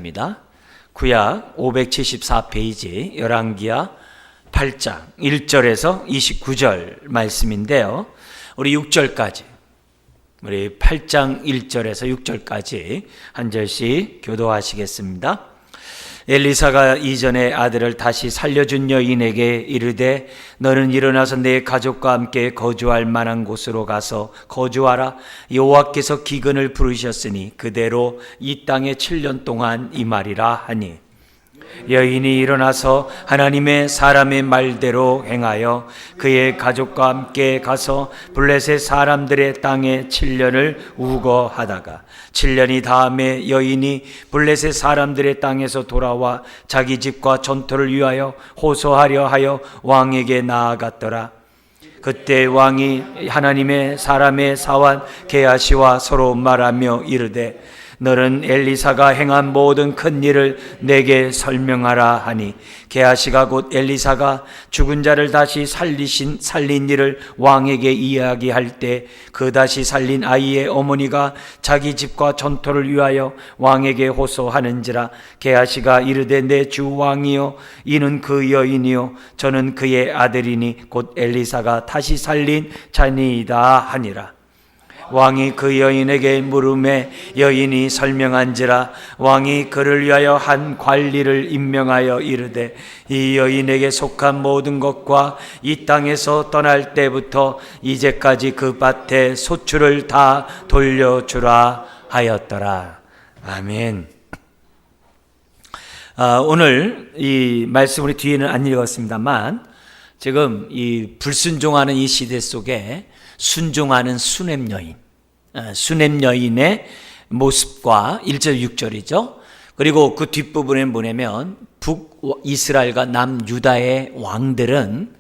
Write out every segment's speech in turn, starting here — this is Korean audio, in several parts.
말씀입니다. 구약 574페이지 열왕기하 8장 1절에서 29절 말씀인데요. 우리 6절까지, 우리 8장 1절에서 6절까지 한 절씩 교도하시겠습니다. 엘리사가 이전에 아들을 다시 살려준 여인에게 이르되 너는 일어나서 내 가족과 함께 거주할 만한 곳으로 가서 거주하라. 여호와께서 기근을 부르셨으니 그대로 이 땅에 7년 동안 임하리라 하니, 여인이 일어나서 하나님의 사람의 말대로 행하여 그의 가족과 함께 가서 블레셋 사람들의 땅에 7년을 우거하다가 7년이 다음에 여인이 블레셋 사람들의 땅에서 돌아와 자기 집과 전토를 위하여 호소하려 하여 왕에게 나아갔더라. 그때 왕이 하나님의 사람의 사환 게하시와 서로 말하며 이르되 너는 엘리사가 행한 모든 큰 일을 내게 설명하라 하니, 게하시가 곧 엘리사가 죽은 자를 다시 살린 일을 왕에게 이야기할 때 그 다시 살린 아이의 어머니가 자기 집과 전토를 위하여 왕에게 호소하는지라. 게하시가 이르되 내 주 왕이요 이는 그 여인이요 저는 그의 아들이니 곧 엘리사가 다시 살린 자니이다 하니라. 왕이 그 여인에게 물음에 여인이 설명한지라. 왕이 그를 위하여 한 관리를 임명하여 이르되 이 여인에게 속한 모든 것과 이 땅에서 떠날 때부터 이제까지 그 밭에 소출을 다 돌려주라 하였더라. 아멘. 오늘 이 말씀 우리 뒤에는 안 읽었습니다만, 지금 이 불순종하는 이 시대 속에 순종하는 수넴 여인, 수넴 여인의 모습과 1절 6절이죠. 그리고 그 뒷부분에 뭐냐면 북이스라엘과 남유다의 왕들은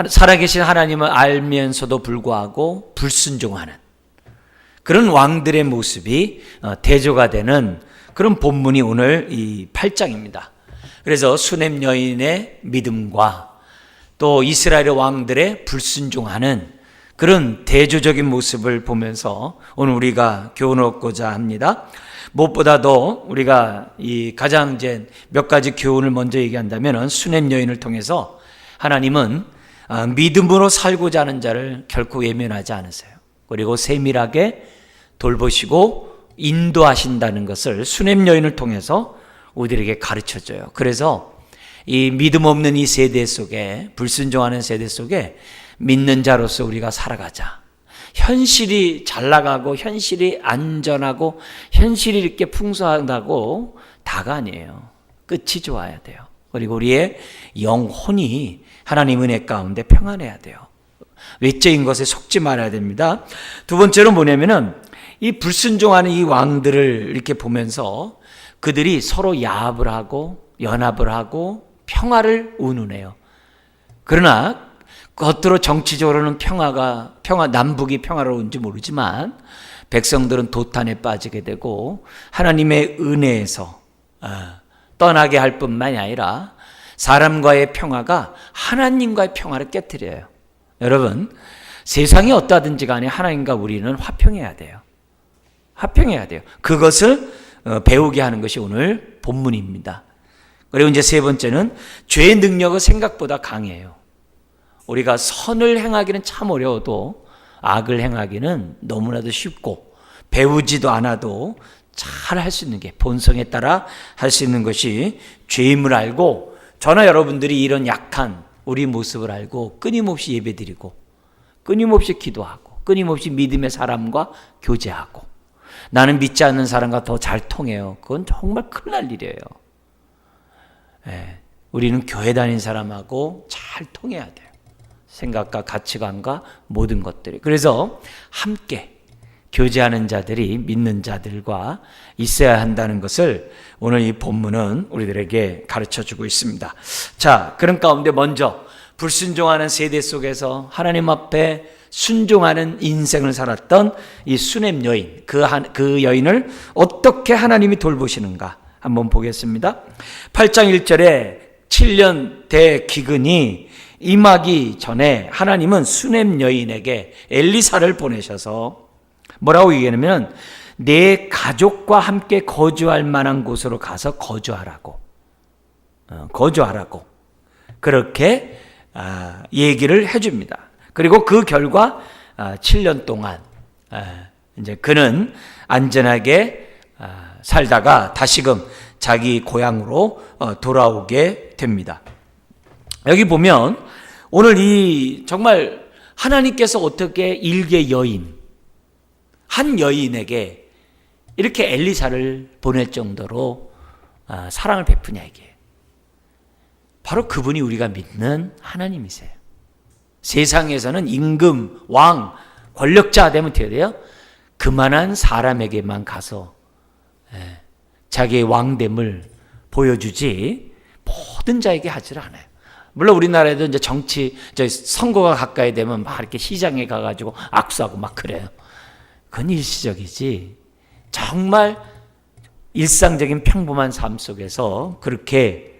살아계신 하나님을 알면서도 불구하고 불순종하는 그런 왕들의 모습이 대조가 되는 그런 본문이 오늘 이 8장입니다. 그래서 수넴 여인의 믿음과 또 이스라엘의 왕들의 불순종하는 그런 대조적인 모습을 보면서 오늘 우리가 교훈을 얻고자 합니다. 무엇보다도 우리가 이 가장 이제 몇 가지 교훈을 먼저 얘기한다면, 수넴 여인을 통해서 하나님은 믿음으로 살고자 하는 자를 결코 외면하지 않으세요. 그리고 세밀하게 돌보시고 인도하신다는 것을 수넴 여인을 통해서 우리들에게 가르쳐줘요. 그래서 이 믿음 없는 이 세대 속에, 불순종하는 세대 속에 믿는 자로서 우리가 살아가자. 현실이 잘 나가고 현실이 안전하고 현실이 이렇게 풍성하다고 다가 아니에요. 끝이 좋아야 돼요. 그리고 우리의 영혼이 하나님 은혜 가운데 평안해야 돼요. 외적인 것에 속지 말아야 됩니다. 두 번째로 뭐냐면은 이 불순종하는 이 왕들을 이렇게 보면서 그들이 서로 야합을 하고 연합을 하고 평화를 운운해요. 그러나 겉으로 정치적으로는 남북이 평화로운지 모르지만 백성들은 도탄에 빠지게 되고 하나님의 은혜에서 떠나게 할 뿐만이 아니라 사람과의 평화가 하나님과의 평화를 깨트려요. 여러분, 세상이 어떠하든지 간에 하나님과 우리는 화평해야 돼요. 화평해야 돼요. 그것을 배우게 하는 것이 오늘 본문입니다. 그리고 이제 세 번째는 죄의 능력은 생각보다 강해요. 우리가 선을 행하기는 참 어려워도 악을 행하기는 너무나도 쉽고 배우지도 않아도 잘 할 수 있는 게, 본성에 따라 할 수 있는 것이 죄임을 알고, 저나 여러분들이 이런 약한 우리 모습을 알고 끊임없이 예배드리고 끊임없이 기도하고 끊임없이 믿음의 사람과 교제하고, 나는 믿지 않는 사람과 더 잘 통해요. 그건 정말 큰일 날 일이에요. 우리는 교회 다닌 사람하고 잘 통해야 돼요. 생각과 가치관과 모든 것들이. 그래서 함께 교제하는 자들이 믿는 자들과 있어야 한다는 것을 오늘 이 본문은 우리들에게 가르쳐주고 있습니다. 자, 그런 가운데 먼저 불순종하는 세대 속에서 하나님 앞에 순종하는 인생을 살았던 이 수넴 여인, 그 여인을 어떻게 하나님이 돌보시는가 한번 보겠습니다. 8장 1절에 7년 대기근이 임하기 전에 하나님은 수넴 여인에게 엘리사를 보내셔서 뭐라고 얘기하냐면, 내 가족과 함께 거주할 만한 곳으로 가서 거주하라고 그렇게 얘기를 해줍니다. 그리고 그 결과 7년 동안 이제 그는 안전하게 살다가 다시금 자기 고향으로 돌아오게 됩니다. 여기 보면 오늘 이 정말 하나님께서 어떻게 일개 여인, 한 여인에게 이렇게 엘리사를 보낼 정도로 사랑을 베푸냐 이게. 바로 그분이 우리가 믿는 하나님이세요. 세상에서는 임금, 왕, 권력자 되면 어떻게 돼요? 그만한 사람에게만 가서 자기의 왕됨을 보여주지 모든 자에게 하지를 않아요. 물론 우리나라에도 이제 선거가 가까이 되면 막 이렇게 시장에 가가지고 악수하고 막 그래요. 그건 일시적이지. 정말 일상적인 평범한 삶 속에서 그렇게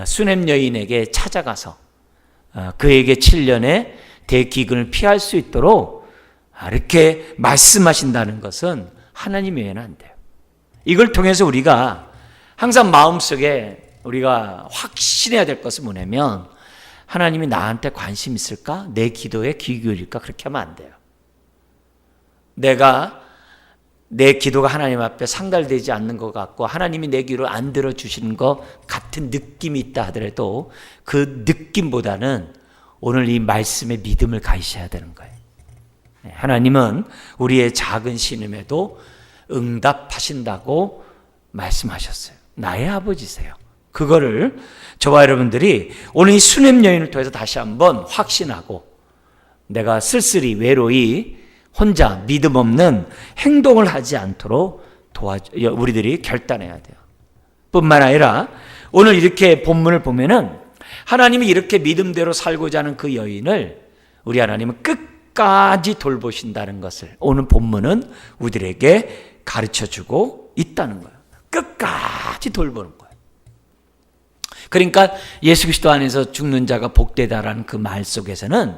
수냄 여인에게 찾아가서 그에게 7년의 대기근을 피할 수 있도록 이렇게 말씀하신다는 것은 하나님 외에는 안 돼요. 이걸 통해서 우리가 항상 마음속에 우리가 확신해야 될 것은 뭐냐면 하나님이 나한테 관심 있을까? 내 기도에 귀 기울일까? 그렇게 하면 안 돼요. 내 기도가 하나님 앞에 상달되지 않는 것 같고 하나님이 내 기도를 안 들어주시는 것 같은 느낌이 있다 하더라도 그 느낌보다는 오늘 이 말씀에 믿음을 가지셔야 되는 거예요. 하나님은 우리의 작은 신음에도 응답하신다고 말씀하셨어요. 나의 아버지세요. 그거를 저와 여러분들이 오늘 이 수냄 여인을 통해서 다시 한번 확신하고 내가 쓸쓸히 외로이 혼자 믿음 없는 행동을 하지 않도록 우리들이 결단해야 돼요. 뿐만 아니라 오늘 이렇게 본문을 보면은 하나님이 이렇게 믿음대로 살고자 하는 그 여인을 우리 하나님은 끝까지 돌보신다는 것을 오늘 본문은 우리들에게 가르쳐주고 있다는 거예요. 끝까지 돌보는 거예요. 그러니까 예수 그리스도 안에서 죽는 자가 복되다라는 그 말 속에서는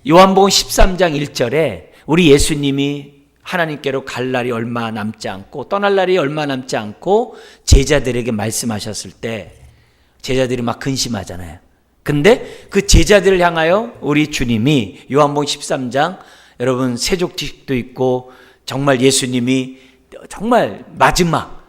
요한복음 13장 1절에 우리 예수님이 하나님께로 갈 날이 얼마 남지 않고 떠날 날이 얼마 남지 않고 제자들에게 말씀하셨을 때 제자들이 막 근심하잖아요. 근데 그 제자들을 향하여 우리 주님이 요한복음 13장 여러분 세족식도 있고 정말 예수님이 정말 마지막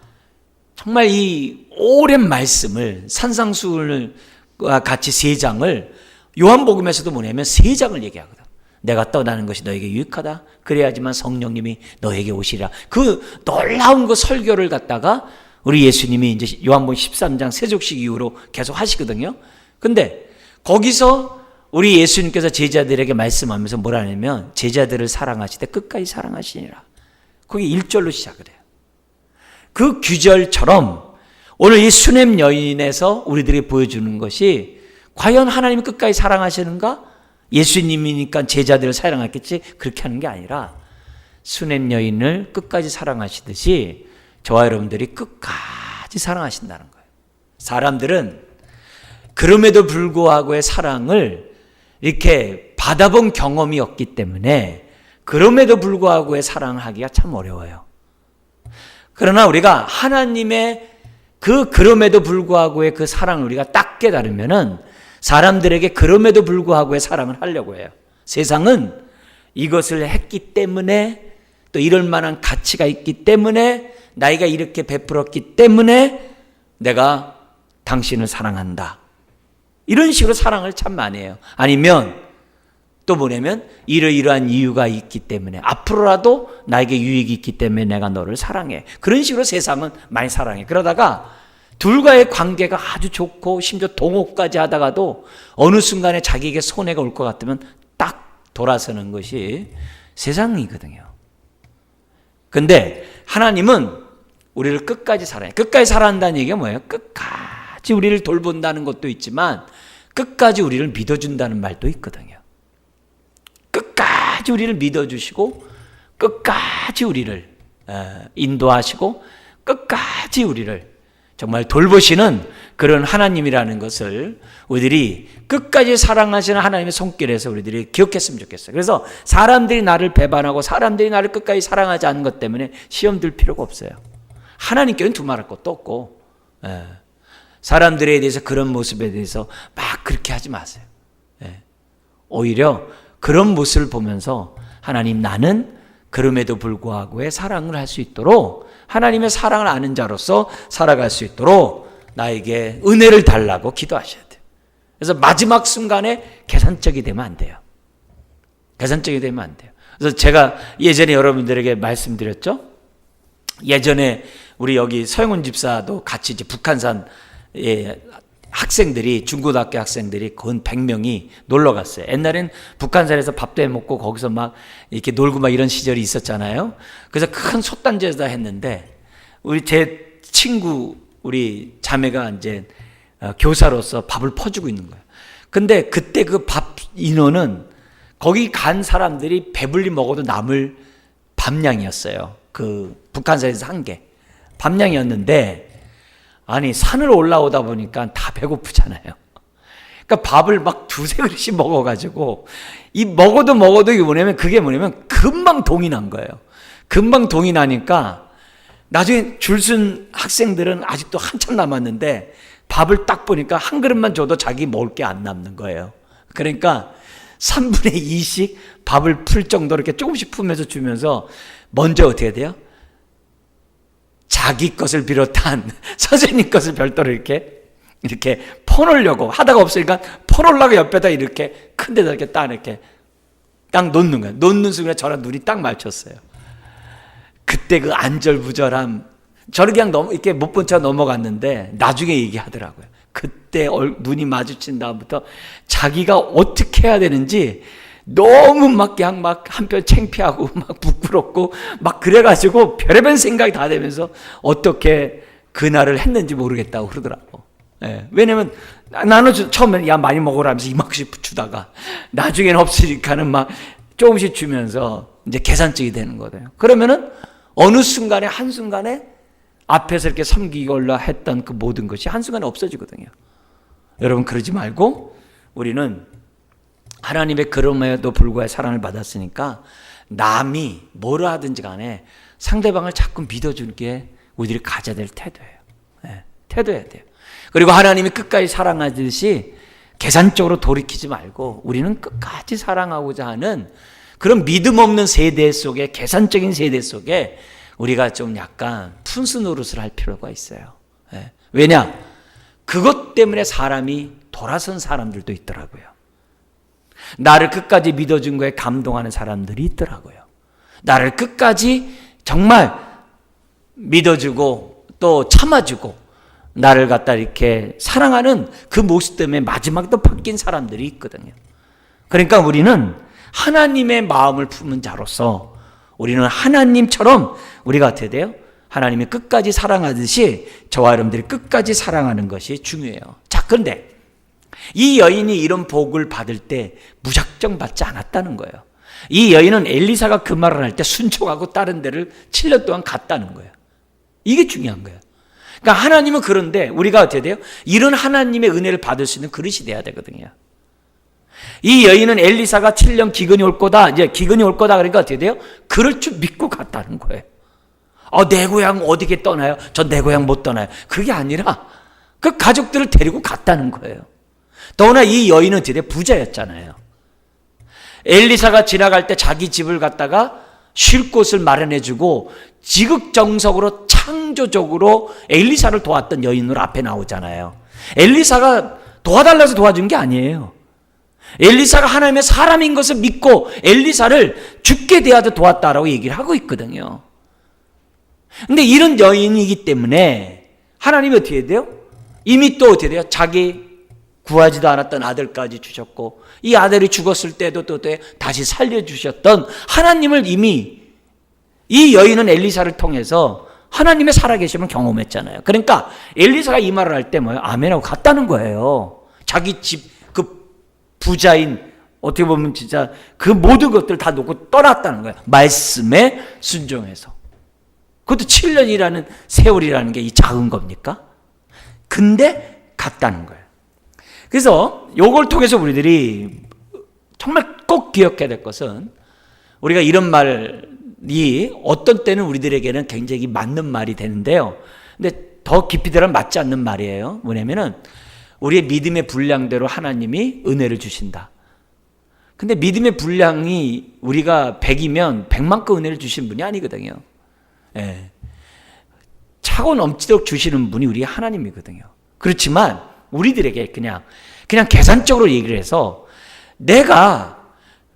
정말 이 오랜 말씀을 산상수훈과 같이 3장을 요한복음에서도 뭐냐면 3장을 얘기하거든. 내가 떠나는 것이 너에게 유익하다. 그래야지만 성령님이 너에게 오시리라. 그 놀라운 그 설교를 갖다가 우리 예수님이 이제 요한복음 13장 세족식 이후로 계속 하시거든요. 근데 거기서 우리 예수님께서 제자들에게 말씀하면서 뭐라 하냐면 제자들을 사랑하시되 끝까지 사랑하시니라. 거기 1절로 시작을 해요. 그 규절처럼 오늘 이 수냄 여인에서 우리들이 보여주는 것이 과연 하나님이 끝까지 사랑하시는가? 예수님이니까 제자들을 사랑했겠지? 그렇게 하는 게 아니라 수냄 여인을 끝까지 사랑하시듯이 저와 여러분들이 끝까지 사랑하신다는 거예요. 사람들은 그럼에도 불구하고의 사랑을 이렇게 받아본 경험이 없기 때문에 그럼에도 불구하고의 사랑을 하기가 참 어려워요. 그러나 우리가 하나님의 그럼에도 불구하고의 그 사랑을 우리가 딱 깨달으면은 사람들에게 그럼에도 불구하고의 사랑을 하려고 해요. 세상은 이것을 했기 때문에 또 이럴 만한 가치가 있기 때문에 나이가 이렇게 베풀었기 때문에 내가 당신을 사랑한다. 이런 식으로 사랑을 참 많이 해요. 아니면 또 뭐냐면 이러이러한 이유가 있기 때문에 앞으로라도 나에게 유익이 있기 때문에 내가 너를 사랑해. 그런 식으로 세상은 많이 사랑해. 그러다가 둘과의 관계가 아주 좋고 심지어 동업까지 하다가도 어느 순간에 자기에게 손해가 올 것 같으면 딱 돌아서는 것이 세상이거든요. 근데 하나님은 우리를 끝까지 사랑해. 끝까지 사랑한다는 얘기가 뭐예요? 끝까지 우리를 돌본다는 것도 있지만 끝까지 우리를 믿어준다는 말도 있거든요. 끝까지 우리를 믿어주시고 끝까지 우리를 인도하시고 끝까지 우리를 정말 돌보시는 그런 하나님이라는 것을 우리들이 끝까지 사랑하시는 하나님의 손길에서 우리들이 기억했으면 좋겠어요. 그래서 사람들이 나를 배반하고 사람들이 나를 끝까지 사랑하지 않는 것 때문에 시험 들 필요가 없어요. 하나님께는 두말할 것도 없고, 사람들에 대해서 그런 모습에 대해서 막 그렇게 하지 마세요. 오히려 그런 모습을 보면서 하나님, 나는 그럼에도 불구하고의 사랑을 할 수 있도록, 하나님의 사랑을 아는 자로서 살아갈 수 있도록 나에게 은혜를 달라고 기도하셔야 돼요. 그래서 마지막 순간에 계산적이 되면 안 돼요. 계산적이 되면 안 돼요. 그래서 제가 예전에 여러분들에게 말씀드렸죠. 예전에 우리 여기 서영훈 집사도 같이 이제 북한산 학생들이, 중고등학교 학생들이 건 100명이 놀러 갔어요. 옛날엔 북한산에서 밥도 해 먹고 거기서 막 이렇게 놀고 막 이런 시절이 있었잖아요. 그래서 큰 솥단지에다 했는데, 우리 제 친구, 우리 자매가 이제 교사로서 밥을 퍼주고 있는 거예요. 근데 그때 그 밥 인원은 거기 간 사람들이 배불리 먹어도 남을 밥량이었어요. 그 북한산에서 한 게 밥량이었는데, 아니 산을 올라오다 보니까 다 배고프잖아요. 그러니까 밥을 막 두세 그릇씩 먹어가지고, 이 먹어도 이게 뭐냐면, 그게 뭐냐면 금방 동이 난 거예요. 금방 동이 나니까 나중에 줄 쓴 학생들은 아직도 한참 남았는데 밥을 딱 보니까 한 그릇만 줘도 자기 먹을 게 안 남는 거예요. 그러니까 3분의 2씩 밥을 풀 정도로 이렇게 조금씩 풀면서 주면서 먼저 어떻게 돼요? 자기 것을 비롯한 선생님 것을 별도로 이렇게 퍼놓으려고 하다가 없으니까 퍼놓으려고 옆에다 이렇게 큰 데다 이렇게 딱 놓는 거예요. 놓는 순간에 저랑 눈이 딱 마주쳤어요. 그때 그 안절부절함, 저를 그냥 이렇게 못 본 채 넘어갔는데 나중에 얘기하더라고요. 그때 눈이 마주친 다음부터 자기가 어떻게 해야 되는지 너무 막 그냥 막 한편 창피하고 막 부끄럽고 막 그래가지고 별의별 생각이 다 되면서 어떻게 그날을 했는지 모르겠다고 그러더라고. 왜냐면 나는 처음에는 야 많이 먹으라 하면서 이만큼씩 주다가 나중에는 없으니까는 막 조금씩 주면서 이제 계산적이 되는 거예요. 그러면은 어느 순간에 한순간에 앞에서 이렇게 섬기걸라 했던 그 모든 것이 한순간에 없어지거든요. 여러분 그러지 말고 우리는 하나님의 그럼에도 불구하고 사랑을 받았으니까 남이 뭐라 하든지 간에 상대방을 자꾸 믿어주는 게 우리들이 가져야 될 태도예요. 태도해야 돼요. 그리고 하나님이 끝까지 사랑하듯이 계산적으로 돌이키지 말고 우리는 끝까지 사랑하고자 하는 그런 믿음 없는 세대 속에, 계산적인 세대 속에 우리가 좀 약간 푼수 노릇을 할 필요가 있어요. 왜냐? 그것 때문에 사람이 돌아선 사람들도 있더라고요. 나를 끝까지 믿어준 거에 감동하는 사람들이 있더라고요. 나를 끝까지 정말 믿어주고 또 참아주고 나를 갖다 이렇게 사랑하는 그 모습 때문에 마지막도 바뀐 사람들이 있거든요. 그러니까 우리는 하나님의 마음을 품은 자로서 우리는 하나님처럼 우리가 어떻게 돼요? 하나님이 끝까지 사랑하듯이 저와 여러분들이 끝까지 사랑하는 것이 중요해요. 자, 그런데 이 여인이 이런 복을 받을 때 무작정 받지 않았다는 거예요. 이 여인은 엘리사가 그 말을 할 때 순종하고 다른 데를 7년 동안 갔다는 거예요. 이게 중요한 거예요. 그러니까 하나님은 그런데 우리가 어떻게 돼요? 이런 하나님의 은혜를 받을 수 있는 그릇이 돼야 되거든요. 이 여인은 엘리사가 7년 기근이 올 거다, 이제 기근이 올 거다 그러니까 어떻게 돼요? 그럴 줄 믿고 갔다는 거예요. 내 고향 어디게 떠나요? 전 내 고향 못 떠나요. 그게 아니라 그 가족들을 데리고 갔다는 거예요. 더구나 이 여인은 어떻게 돼요? 부자였잖아요. 엘리사가 지나갈 때 자기 집을 갖다가 쉴 곳을 마련해주고 지극정석으로 창조적으로 엘리사를 도왔던 여인으로 앞에 나오잖아요. 엘리사가 도와달라서 도와준 게 아니에요. 엘리사가 하나님의 사람인 것을 믿고 엘리사를 죽게 대하듯 도왔다라고 얘기를 하고 있거든요. 근데 이런 여인이기 때문에 하나님이 어떻게 돼요? 이미 또 어떻게 돼요? 자기 구하지도 않았던 아들까지 주셨고 이 아들이 죽었을 때도 또 다시 살려주셨던 하나님을 이미 이 여인은 엘리사를 통해서 하나님의 살아계심을 경험했잖아요. 그러니까 엘리사가 이 말을 할 때 뭐예요? 아멘하고 갔다는 거예요. 자기 집 그 부자인 어떻게 보면 진짜 그 모든 것들을 다 놓고 떠났다는 거예요. 말씀에 순종해서. 그것도 7년이라는 세월이라는 게 이 작은 겁니까? 근데 갔다는 거예요. 그래서 요걸 통해서 우리들이 정말 꼭 기억해야 될 것은, 우리가 이런 말이 어떤 때는 우리들에게는 굉장히 맞는 말이 되는데요. 근데 더 깊이 들어가면 맞지 않는 말이에요. 뭐냐면은 우리의 믿음의 분량대로 하나님이 은혜를 주신다. 근데 믿음의 분량이 우리가 100이면 100만큼 은혜를 주시는 분이 아니거든요. 예. 차고 넘치도록 주시는 분이 우리 하나님이거든요. 그렇지만 우리들에게 그냥 계산적으로 얘기를 해서, 내가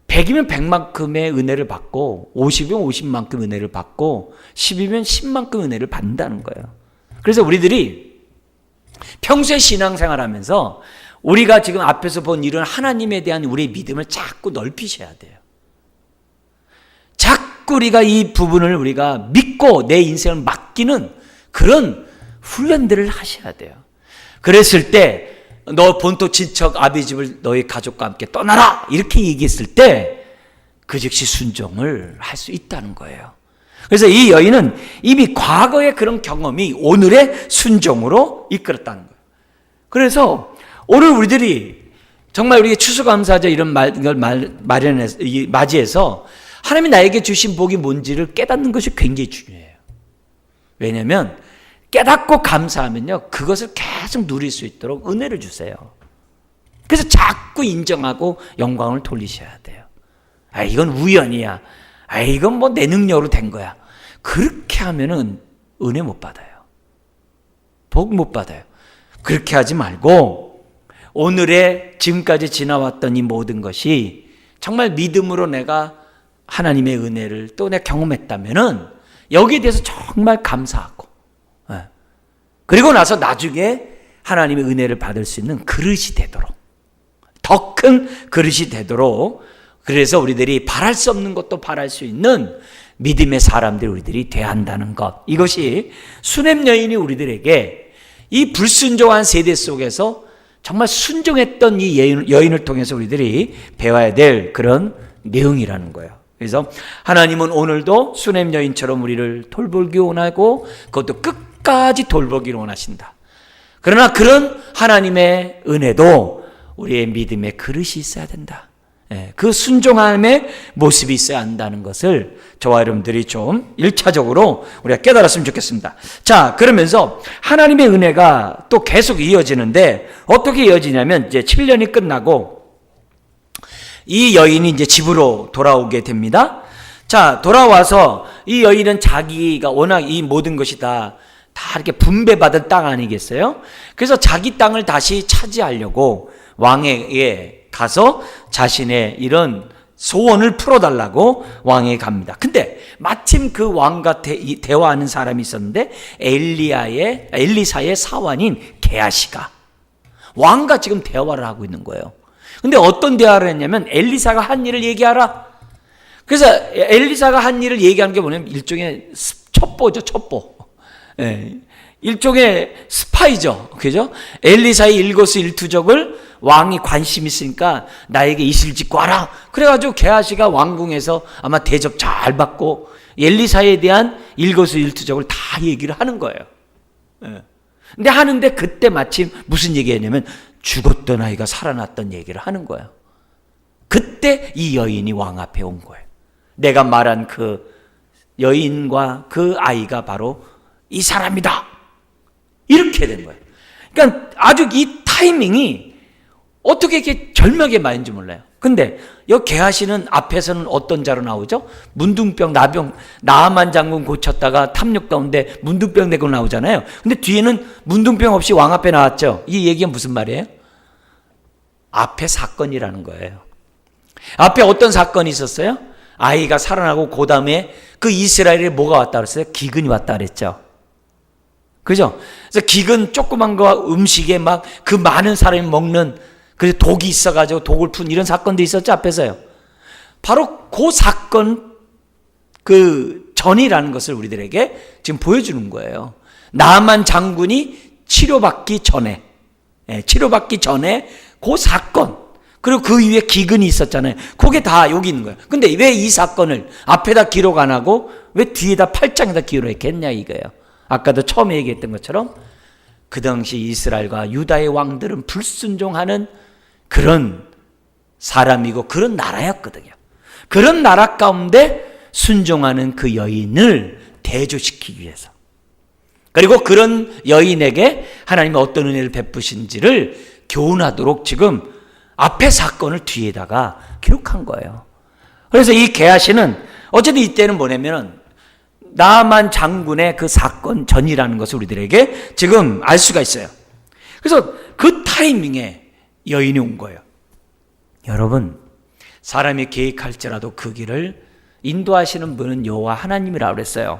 100이면 100만큼의 은혜를 받고 50이면 50만큼 은혜를 받고 10이면 10만큼 은혜를 받는다는 거예요. 그래서 우리들이 평소에 신앙생활하면서 우리가 지금 앞에서 본 이런 하나님에 대한 우리의 믿음을 자꾸 넓히셔야 돼요. 자꾸 우리가 이 부분을 우리가 믿고 내 인생을 맡기는 그런 훈련들을 하셔야 돼요. 그랬을 때 너 본토 친척 아비 집을 너희 가족과 함께 떠나라 이렇게 얘기했을 때 그 즉시 순종을 할 수 있다는 거예요. 그래서 이 여인은 이미 과거의 그런 경험이 오늘의 순종으로 이끌었다는 거예요. 그래서 오늘 우리들이 정말 우리의 추수감사절 이런 마련해서 맞이해서 하나님이 나에게 주신 복이 뭔지를 깨닫는 것이 굉장히 중요해요. 왜냐하면 깨닫고 감사하면요, 그것을 계속 누릴 수 있도록 은혜를 주세요. 그래서 자꾸 인정하고 영광을 돌리셔야 돼요. 아, 이건 우연이야. 아, 이건 뭐 내 능력으로 된 거야. 그렇게 하면은 은혜 못 받아요. 복 못 받아요. 그렇게 하지 말고 오늘의 지금까지 지나왔던 이 모든 것이 정말 믿음으로 내가 하나님의 은혜를 또 내가 경험했다면은 여기에 대해서 정말 감사하고, 그리고 나서 나중에 하나님의 은혜를 받을 수 있는 그릇이 되도록, 더 큰 그릇이 되도록, 그래서 우리들이 바랄 수 없는 것도 바랄 수 있는 믿음의 사람들 우리들이 돼야 한다는 것, 이것이 수냄 여인이 우리들에게 이 불순종한 세대 속에서 정말 순종했던 이 여인을 통해서 우리들이 배워야 될 그런 내용이라는 거예요. 그래서 하나님은 오늘도 수냄 여인처럼 우리를 돌보기 원하고 그것도 끝까지 돌보기를 원하신다. 그러나 그런 하나님의 은혜도 우리의 믿음의 그릇이 있어야 된다. 그 순종함의 모습이 있어야 한다는 것을 저와 여러분들이 좀 1차적으로 우리가 깨달았으면 좋겠습니다. 자, 그러면서 하나님의 은혜가 또 계속 이어지는데 어떻게 이어지냐면 이제 7년이 끝나고 이 여인이 이제 집으로 돌아오게 됩니다. 자, 돌아와서 이 여인은 자기가 워낙 이 모든 것이 다 이렇게 분배받은 땅 아니겠어요? 그래서 자기 땅을 다시 차지하려고 왕에게 가서 자신의 이런 소원을 풀어달라고 왕에게 갑니다. 근데 마침 그 왕과 대화하는 사람이 있었는데 엘리사의 사환인 게하시가 왕과 지금 대화를 하고 있는 거예요. 근데 어떤 대화를 했냐면 엘리사가 한 일을 얘기하라. 그래서 엘리사가 한 일을 얘기하는 게 뭐냐면 일종의 첩보죠, 첩보. 일종의 스파이죠. 그죠? 엘리사의 일거수일투족을 왕이 관심 있으니까 나에게 이실 짓고 하라. 그래가지고 게하시가 왕궁에서 아마 대접 잘 받고 엘리사에 대한 일거수일투족을 다 얘기를 하는 거예요. 근데 하는데 그때 마침 무슨 얘기했냐면 죽었던 아이가 살아났던 얘기를 하는 거예요. 그때 이 여인이 왕 앞에 온 거예요. 내가 말한 그 여인과 그 아이가 바로 이 사람이다. 이렇게 된 거예요. 그러니까 아주 이 타이밍이 어떻게 이렇게 절묘하게 맞는지 몰라요. 근데 여기 게하시는 앞에서는 어떤 자로 나오죠? 문둥병, 나아만 장군 고쳤다가 탐욕 가운데 문둥병 되고 나오잖아요. 근데 뒤에는 문둥병 없이 왕 앞에 나왔죠. 이 얘기가 무슨 말이에요? 앞에 사건이라는 거예요. 앞에 어떤 사건이 있었어요? 아이가 살아나고 그 다음에 그 이스라엘에 뭐가 왔다 그랬어요? 기근이 왔다 그랬죠. 그죠? 그래서 기근 조그만 거 음식에 막 그 많은 사람이 먹는 그래서 독이 있어가지고 독을 푼 이런 사건도 있었죠, 앞에서요. 바로 그 사건 그 전이라는 것을 우리들에게 지금 보여주는 거예요. 나아만 장군이 치료받기 전에 그 사건, 그리고 그 위에 기근이 있었잖아요. 그게 다 여기 있는 거예요. 근데 왜 이 사건을 앞에다 기록 안 하고 왜 뒤에다 8장에다 기록했냐 이거예요. 아까도 처음에 얘기했던 것처럼 그 당시 이스라엘과 유다의 왕들은 불순종하는 그런 사람이고 그런 나라였거든요. 그런 나라 가운데 순종하는 그 여인을 대조시키기 위해서, 그리고 그런 여인에게 하나님이 어떤 은혜를 베푸신지를 교훈하도록 지금 앞에 사건을 뒤에다가 기록한 거예요. 그래서 이 게하시는 어쨌든 이때는 뭐냐면 나만 장군의 그 사건 전이라는 것을 우리들에게 지금 알 수가 있어요. 그래서 그 타이밍에 여인이 온 거예요. 여러분, 사람이 계획할지라도 그 길을 인도하시는 분은 여호와 하나님이라고 그랬어요.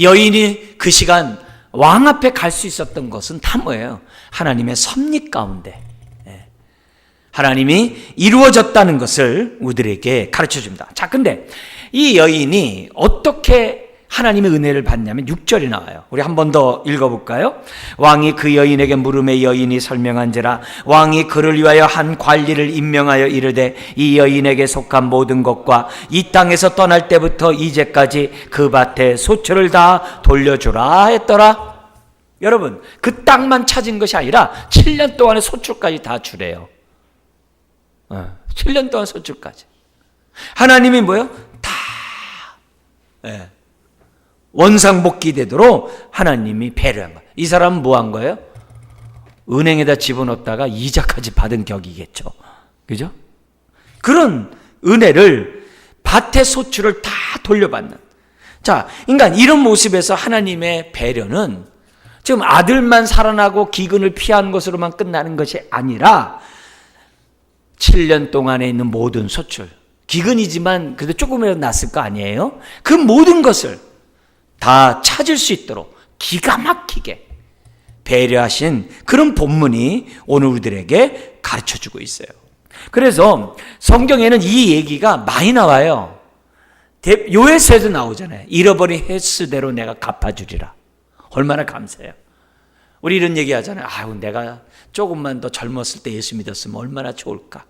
여인이 그 시간 왕 앞에 갈 수 있었던 것은 다 뭐예요? 하나님의 섭리 가운데 하나님이 이루어졌다는 것을 우리들에게 가르쳐 줍니다. 자, 근데 이 여인이 어떻게 하나님의 은혜를 받냐면 6절이 나와요. 우리 한 번 더 읽어볼까요? 왕이 그 여인에게 물음에 여인이 설명한지라 왕이 그를 위하여 한 관리를 임명하여 이르되 이 여인에게 속한 모든 것과 이 땅에서 떠날 때부터 이제까지 그 밭에 소출을 다 돌려주라 했더라. 여러분, 그 땅만 찾은 것이 아니라 7년 동안의 소출까지 다 주래요. 7년 동안 소출까지. 하나님이 뭐예요? 다 원상복귀 되도록 하나님이 배려한 거예요. 이 사람은 뭐 한 거예요? 은행에다 집어넣었다가 이자까지 받은 격이겠죠. 그죠? 그런 은혜를 밭의 소출을 다 돌려받는. 자, 그러니까 이런 모습에서 하나님의 배려는 지금 아들만 살아나고 기근을 피한 것으로만 끝나는 것이 아니라 7년 동안에 있는 모든 소출, 기근이지만 그래도 조금이라도 났을 거 아니에요? 그 모든 것을 다 찾을 수 있도록 기가 막히게 배려하신 그런 본문이 오늘 우리들에게 가르쳐주고 있어요. 그래서 성경에는 이 얘기가 많이 나와요. 요에서도 나오잖아요. 잃어버린 횟수대로 내가 갚아주리라. 얼마나 감사해요. 우리 이런 얘기 하잖아요. 내가 조금만 더 젊었을 때 예수 믿었으면 얼마나 좋을까.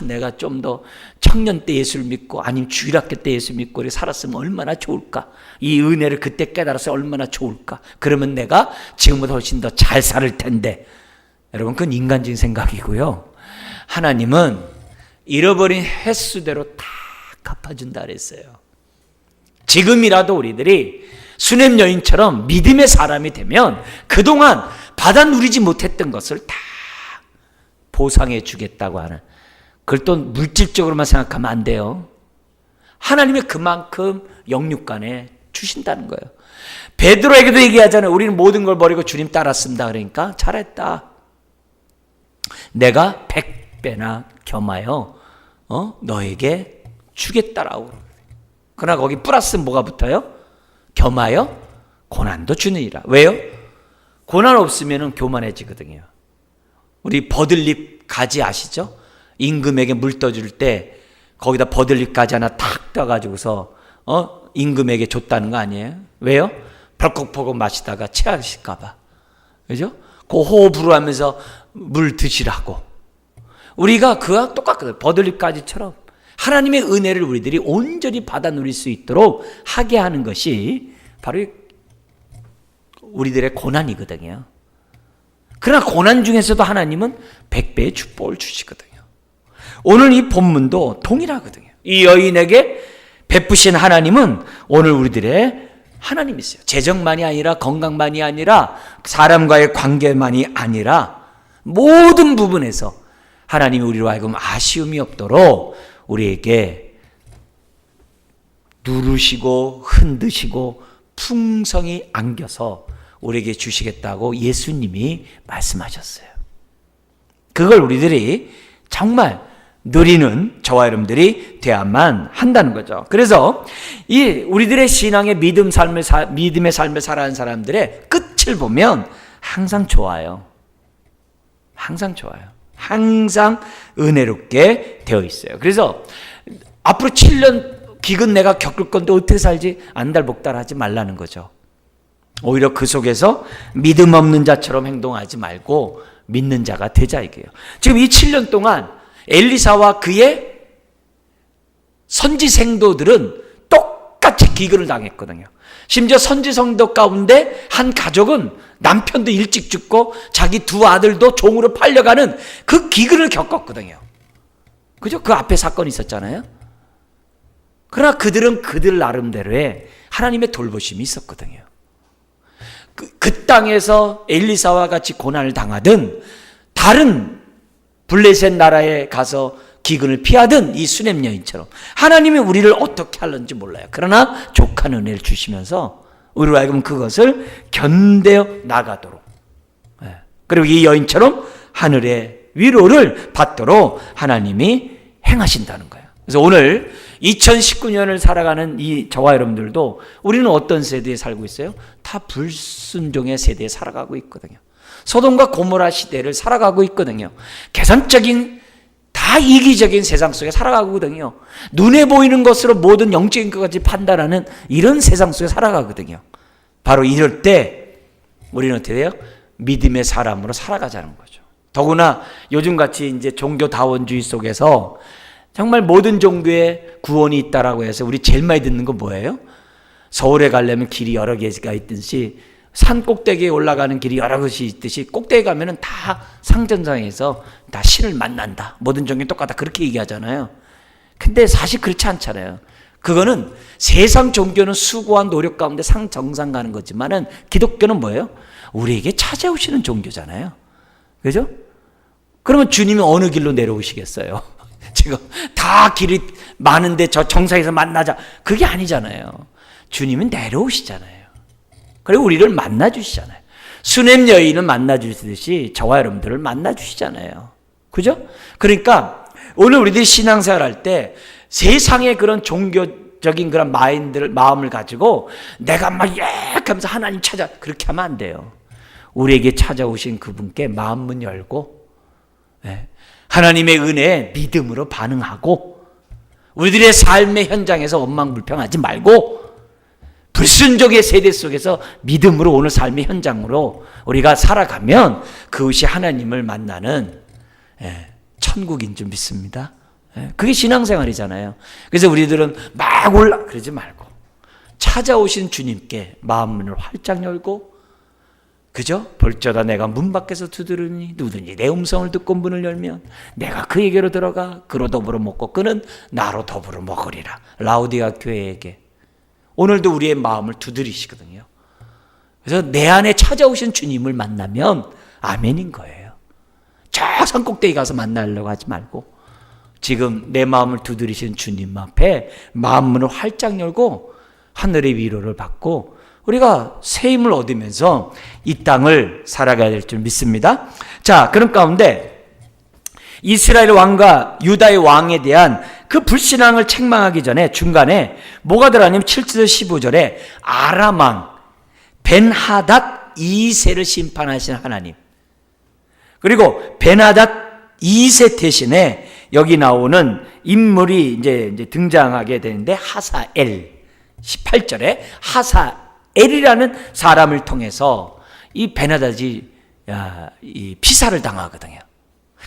내가 좀 더 청년 때 예수를 믿고 아니면 주일학교 때 예수 믿고 이렇게 살았으면 얼마나 좋을까. 이 은혜를 그때 깨달아서 얼마나 좋을까. 그러면 내가 지금보다 훨씬 더 잘 살 텐데. 여러분, 그건 인간적인 생각이고요. 하나님은 잃어버린 횟수대로 다 갚아준다 그랬어요. 지금이라도 우리들이 수냄 여인처럼 믿음의 사람이 되면 그동안 받아 누리지 못했던 것을 다 보상해 주겠다고 하는, 그걸 또 물질적으로만 생각하면 안 돼요. 하나님이 그만큼 영육간에 주신다는 거예요. 베드로에게도 얘기하잖아요. 우리는 모든 걸 버리고 주님 따랐습니다. 그러니까 잘했다. 내가 100배나 겸하여 너에게 주겠다라고. 그러나 거기 플러스 뭐가 붙어요? 겸하여 고난도 주느니라. 왜요? 고난 없으면 교만해지거든요. 우리 버들잎 가지 아시죠? 임금에게 물 떠줄 때 거기다 버들잎 가지 하나 탁 떠가지고서 임금에게 줬다는 거 아니에요? 왜요? 벌컥벌컥 마시다가 체하실까 봐. 그죠? 그 호흡 불어하면서 물 드시라고. 우리가 그와 똑같거든요. 버들잎 가지처럼 하나님의 은혜를 우리들이 온전히 받아 누릴 수 있도록 하게 하는 것이 바로 우리들의 고난이거든요. 그러나 고난 중에서도 하나님은 100배의 축복을 주시거든요. 오늘 이 본문도 동일하거든요. 이 여인에게 베푸신 하나님은 오늘 우리들의 하나님이세요. 재정만이 아니라 건강만이 아니라 사람과의 관계만이 아니라 모든 부분에서 하나님이 우리로 하여금 아쉬움이 없도록 우리에게 누르시고 흔드시고 풍성히 안겨서 우리에게 주시겠다고 예수님이 말씀하셨어요. 그걸 우리들이 정말 누리는 저와 여러분들이 돼야만 한다는 거죠. 그래서 이 우리들의 신앙의 믿음의 삶을 살아가는 사람들의 끝을 보면 항상 좋아요. 항상 좋아요. 항상 은혜롭게 되어 있어요. 그래서 앞으로 7년 기근 내가 겪을 건데 어떻게 살지 안달복달하지 말라는 거죠. 오히려 그 속에서 믿음 없는 자처럼 행동하지 말고 믿는 자가 되자 이게요. 지금 이 7년 동안 엘리사와 그의 선지 생도들은 똑같이 기근을 당했거든요. 심지어 선지 성도 가운데 한 가족은 남편도 일찍 죽고 자기 두 아들도 종으로 팔려가는 그 기근을 겪었거든요. 그죠? 그 앞에 사건이 있었잖아요. 그러나 그들은 그들 나름대로의 하나님의 돌보심이 있었거든요. 그 땅에서 엘리사와 같이 고난을 당하든 다른 블레셋 나라에 가서 기근을 피하든 이 수넴 여인처럼 하나님이 우리를 어떻게 하는지 몰라요. 그러나 족한 은혜를 주시면서 우리로 하여금 그것을 견뎌 나가도록, 그리고 이 여인처럼 하늘의 위로를 받도록 하나님이 행하신다는 거예요. 그래서 오늘 2019년을 살아가는 저와 여러분들도 우리는 어떤 세대에 살고 있어요? 다 불순종의 세대에 살아가고 있거든요. 소돔과 고모라 시대를 살아가고 있거든요. 계산적인 다 이기적인 세상 속에 살아가거든요. 눈에 보이는 것으로 모든 영적인 것까지 판단하는 이런 세상 속에 살아가거든요. 바로 이럴 때 우리는 어떻게 돼요? 믿음의 사람으로 살아가자는 거죠. 더구나 요즘같이 이제 종교다원주의 속에서 정말 모든 종교에 구원이 있다라고 해서 우리 제일 많이 듣는 건 뭐예요? 서울에 가려면 길이 여러 개가 있듯이 산 꼭대기에 올라가는 길이 여러 곳이 있듯이 꼭대기 가면은 다 상전상에서 다 신을 만난다. 모든 종교는 똑같다. 그렇게 얘기하잖아요. 근데 사실 그렇지 않잖아요. 그거는 세상 종교는 수고한 노력 가운데 상정상 가는 거지만은 기독교는 뭐예요? 우리에게 찾아오시는 종교잖아요. 그죠? 그러면 주님이 어느 길로 내려오시겠어요? 지금 다 길이 많은데 저 정상에서 만나자. 그게 아니잖아요. 주님은 내려오시잖아요. 그리고 우리를 만나주시잖아요. 수넴 여인은 만나주시듯이 저와 여러분들을 만나주시잖아요. 그죠? 그러니까 오늘 우리들이 신앙생활 할 때 세상의 그런 종교적인 그런 마음을 가지고 내가 막 하면서 하나님 찾아 그렇게 하면 안 돼요. 우리에게 찾아오신 그분께 마음문 열고 하나님의 은혜에 믿음으로 반응하고 우리들의 삶의 현장에서 원망불평하지 말고 불순종의 세대 속에서 믿음으로 오늘 삶의 현장으로 우리가 살아가면 그것이 하나님을 만나는 천국인 줄 믿습니다. 그게 신앙생활이잖아요. 그래서 우리들은 막 그러지 말고 찾아오신 주님께 마음문을 활짝 열고, 그죠? 볼저다 내가 문 밖에서 두드리니 누구든지 내 음성을 듣고 문을 열면 내가 그에게로 들어가 그로 더불어 먹고 그는 나로 더불어 먹으리라. 라우디가 교회에게 오늘도 우리의 마음을 두드리시거든요. 그래서 내 안에 찾아오신 주님을 만나면 아멘인 거예요. 저 산 꼭대기 가서 만나려고 하지 말고 지금 내 마음을 두드리신 주님 앞에 마음문을 활짝 열고 하늘의 위로를 받고 우리가 새 힘을 얻으면서 이 땅을 살아가야 될 줄 믿습니다. 자, 그런 가운데 이스라엘 왕과 유다의 왕에 대한 그 불신앙을 책망하기 전에 중간에 뭐가 들어가냐면 7절 15절에 아람 왕 벤하닷 2세를 심판하신 하나님, 그리고 벤하닷 2세 대신에 여기 나오는 인물이 이제 등장하게 되는데 하사엘 18절에 하사엘이라는 사람을 통해서 이 벤하닷이 이 피살을 당하거든요.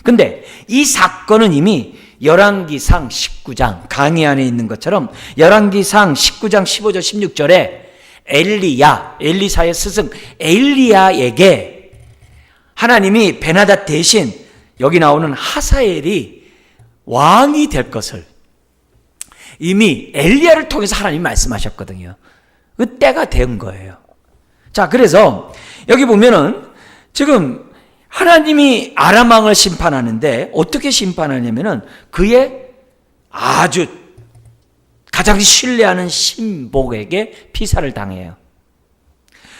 근데 이 사건은 이미 열왕기상 19장 강의 안에 있는 것처럼 열왕기상 19장 15절 16절에 엘리사의 스승 엘리야에게 하나님이 벤하닷 대신 여기 나오는 하사엘이 왕이 될 것을 이미 엘리야를 통해서 하나님이 말씀하셨거든요. 그 때가 된 거예요. 자, 그래서 여기 보면은 지금 하나님이 아람 왕을 심판하는데 어떻게 심판하냐면은 그의 아주 가장 신뢰하는 신복에게 피살을 당해요.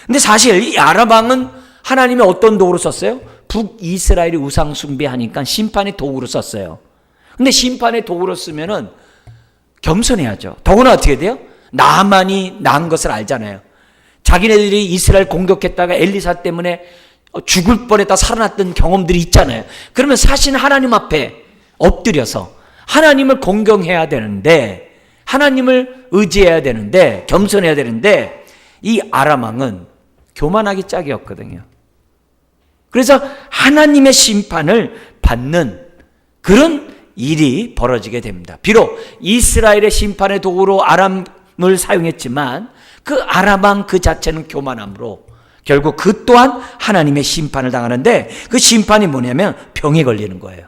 근데 사실 이 아람 왕은 하나님이 어떤 도구로 썼어요? 북이스라엘이 우상 숭배하니까 심판의 도구로 썼어요. 근데 심판의 도구로 쓰면은 겸손해야죠. 더구나 어떻게 돼요? 나만이 난 것을 알잖아요. 자기네들이 이스라엘 공격했다가 엘리사 때문에 죽을 뻔했다 살아났던 경험들이 있잖아요. 그러면 사실 하나님 앞에 엎드려서 하나님을 공경해야 되는데, 하나님을 의지해야 되는데, 겸손해야 되는데, 이 아람 왕은 교만하기 짝이었거든요. 그래서 하나님의 심판을 받는 그런 일이 벌어지게 됩니다. 비록 이스라엘의 심판의 도구로 아람을 사용했지만 그 아람 왕 그 자체는 교만함으로 결국 그 또한 하나님의 심판을 당하는데, 그 심판이 뭐냐면 병에 걸리는 거예요.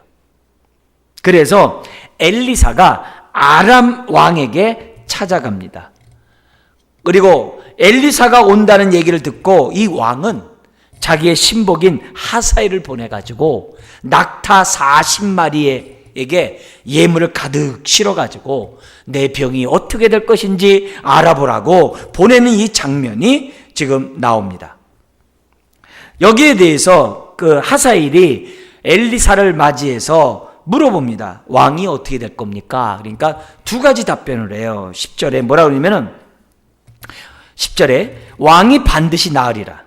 그래서 엘리사가 아람 왕에게 찾아갑니다. 그리고 엘리사가 온다는 얘기를 듣고 이 왕은 자기의 신복인 하사엘을 보내가지고 낙타 40마리에게 예물을 가득 실어가지고 내 병이 어떻게 될 것인지 알아보라고 보내는 이 장면이 지금 나옵니다. 여기에 대해서 그 하사엘이 엘리사를 맞이해서 물어봅니다. 왕이 어떻게 될 겁니까? 그러니까 두 가지 답변을 해요. 10절에 뭐라고 그러냐면은 10절에 왕이 반드시 나으리라.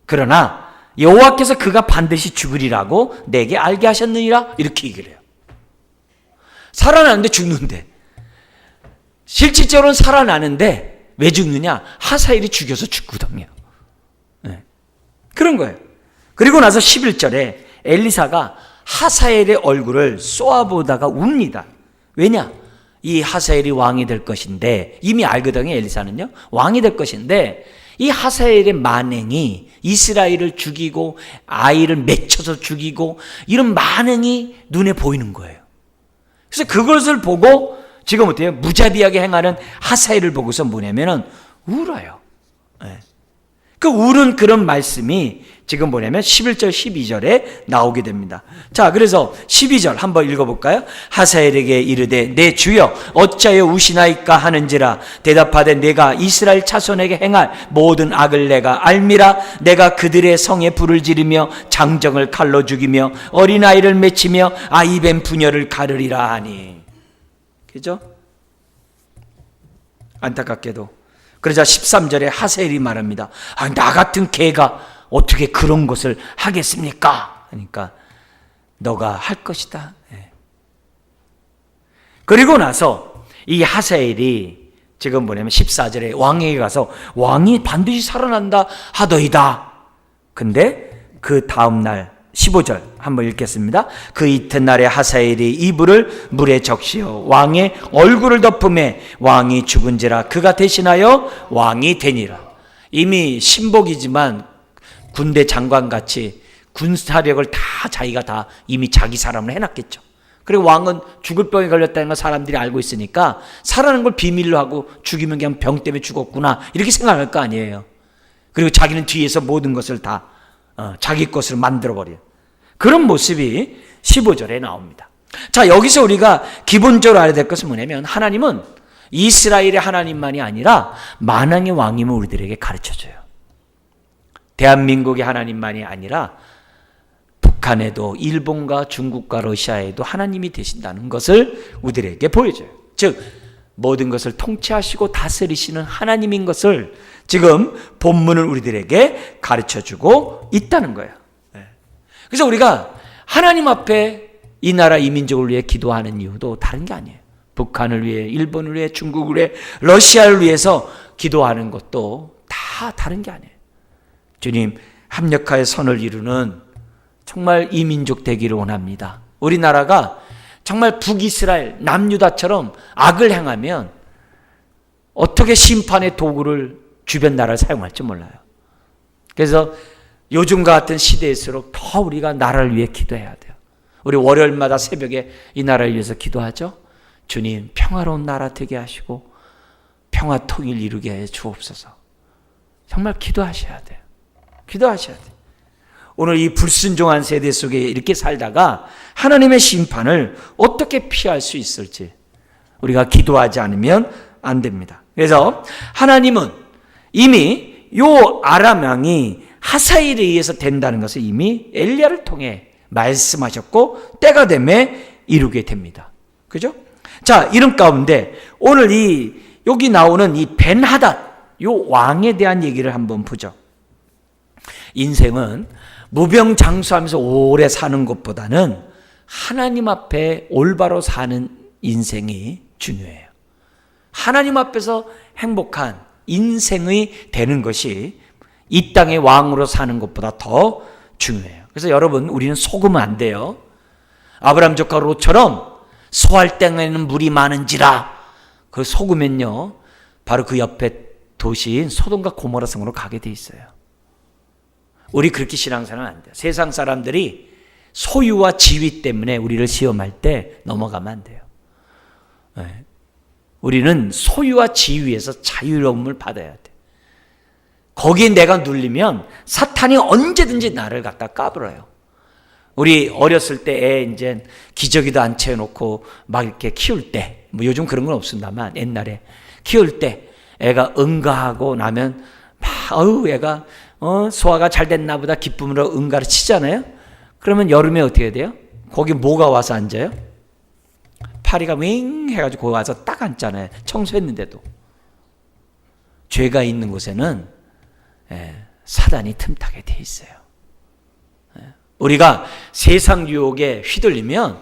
그러나 여호와께서 그가 반드시 죽으리라고 내게 알게 하셨느니라. 이렇게 얘기를 해요. 살아나는데 죽는데, 실질적으로는 살아나는데 왜 죽느냐? 하사엘이 죽여서 죽거든요. 네. 그런 거예요. 그리고 나서 11절에 엘리사가 하사엘의 얼굴을 쏘아보다가 웁니다. 왜냐? 이 하사엘이 왕이 될 것인데, 이미 알거든요. 엘리사는요, 왕이 될 것인데 이 하사엘의 만행이 이스라엘을 죽이고 아이를 맺혀서 죽이고 이런 만행이 눈에 보이는 거예요. 그래서 그것을 보고 지금 어때요? 무자비하게 행하는 하사엘을 보고서 뭐냐면은 울어요. 네. 그 우는 그런 말씀이 지금 뭐냐면 11절 12절에 나오게 됩니다. 자, 그래서 12절 한번 읽어볼까요? 하사엘에게 이르되 내 주여 어찌하여 우시나이까 하는지라. 대답하되 내가 이스라엘 자손에게 행할 모든 악을 내가 알미라. 내가 그들의 성에 불을 지르며 장정을 칼로 죽이며 어린아이를 맺히며 아이뱀 부녀를 가르리라 하니. 그죠? 안타깝게도. 그러자 13절에 하사엘이 말합니다. 나 같은 개가 어떻게 그런 것을 하겠습니까? 그러니까 너가 할 것이다. 네. 그리고 나서 이 하사엘이 지금 뭐냐면 14절에 왕에게 가서 왕이 반드시 살아난다 하더이다. 근데 그 다음날 15절 한번 읽겠습니다. 그 이튿날에 하사엘이 이불을 물에 적시어 왕의 얼굴을 덮음에 왕이 죽은지라 그가 대신하여 왕이 되니라. 이미 신복이지만 군대 장관같이 군사력을 다 자기가 다 이미 자기 사람을 해놨겠죠. 그리고 왕은 죽을 병에 걸렸다는 걸 사람들이 알고 있으니까 살아나는 걸 비밀로 하고 죽이면 그냥 병 때문에 죽었구나 이렇게 생각할 거 아니에요. 그리고 자기는 뒤에서 모든 것을 다 자기 것으로 만들어버려요. 그런 모습이 15절에 나옵니다. 자, 여기서 우리가 기본적으로 알아야 될 것은 뭐냐면 하나님은 이스라엘의 하나님만이 아니라 만왕의 왕임을 우리들에게 가르쳐줘요. 대한민국의 하나님만이 아니라 북한에도 일본과 중국과 러시아에도 하나님이 되신다는 것을 우리들에게 보여줘요. 즉 모든 것을 통치하시고 다스리시는 하나님인 것을 지금 본문을 우리들에게 가르쳐주고 있다는 거예요. 그래서 우리가 하나님 앞에 이 나라 이 민족을 위해 기도하는 이유도 다른 게 아니에요. 북한을 위해, 일본을 위해, 중국을 위해, 러시아를 위해서 기도하는 것도 다 다른 게 아니에요. 주님, 합력하여 선을 이루는 정말 이 민족 되기를 원합니다. 우리나라가 정말 북이스라엘, 남유다처럼 악을 행하면 어떻게 심판의 도구를 주변 나라를 사용할지 몰라요. 그래서 요즘과 같은 시대일수록 더 우리가 나라를 위해 기도해야 돼요. 우리 월요일마다 새벽에 이 나라를 위해서 기도하죠. 주님, 평화로운 나라 되게 하시고 평화 통일 이루게 해 주옵소서. 정말 기도하셔야 돼요. 기도하셔야 돼요. 오늘 이 불순종한 세대 속에 이렇게 살다가 하나님의 심판을 어떻게 피할 수 있을지 우리가 기도하지 않으면 안 됩니다. 그래서 하나님은 이미 요 아람 왕이 하사엘에 의해서 된다는 것을 이미 엘리야를 통해 말씀하셨고 때가 되매 이루게 됩니다. 그죠? 자, 이런 가운데 오늘 여기 나오는 이 벤하닷 요 왕에 대한 얘기를 한번 보죠. 인생은 무병장수하면서 오래 사는 것보다는 하나님 앞에 올바로 사는 인생이 중요해요. 하나님 앞에서 행복한 인생이 되는 것이 이 땅의 왕으로 사는 것보다 더 중요해요. 그래서 여러분, 우리는 속으면 안 돼요. 아브라함 조카 롯처럼 소할 땅에는 물이 많은지라 그 속으면요 바로 그 옆에 도시인 소돔과 고모라 성으로 가게 돼 있어요. 우리 그렇게 신앙생활은 안 돼요. 세상 사람들이 소유와 지위 때문에 우리를 시험할 때 넘어가면 안 돼요. 우리는 소유와 지위에서 자유로움을 받아야 돼. 거기에 내가 눌리면 사탄이 언제든지 나를 갖다 까불어요. 우리 어렸을 때 애 이제 기저귀도 안 채워놓고 막 이렇게 키울 때, 뭐 요즘 그런 건 없습니다만 옛날에 키울 때 애가 응가하고 나면 막 애가 소화가 잘 됐나 보다 기쁨으로 응가를 치잖아요. 그러면 여름에 어떻게 해야 돼요? 거기 뭐가 와서 앉아요? 파리가 윙 해가지고 거기 와서 딱 앉잖아요. 청소했는데도. 죄가 있는 곳에는 사단이 틈타게 돼 있어요. 우리가 세상 유혹에 휘둘리면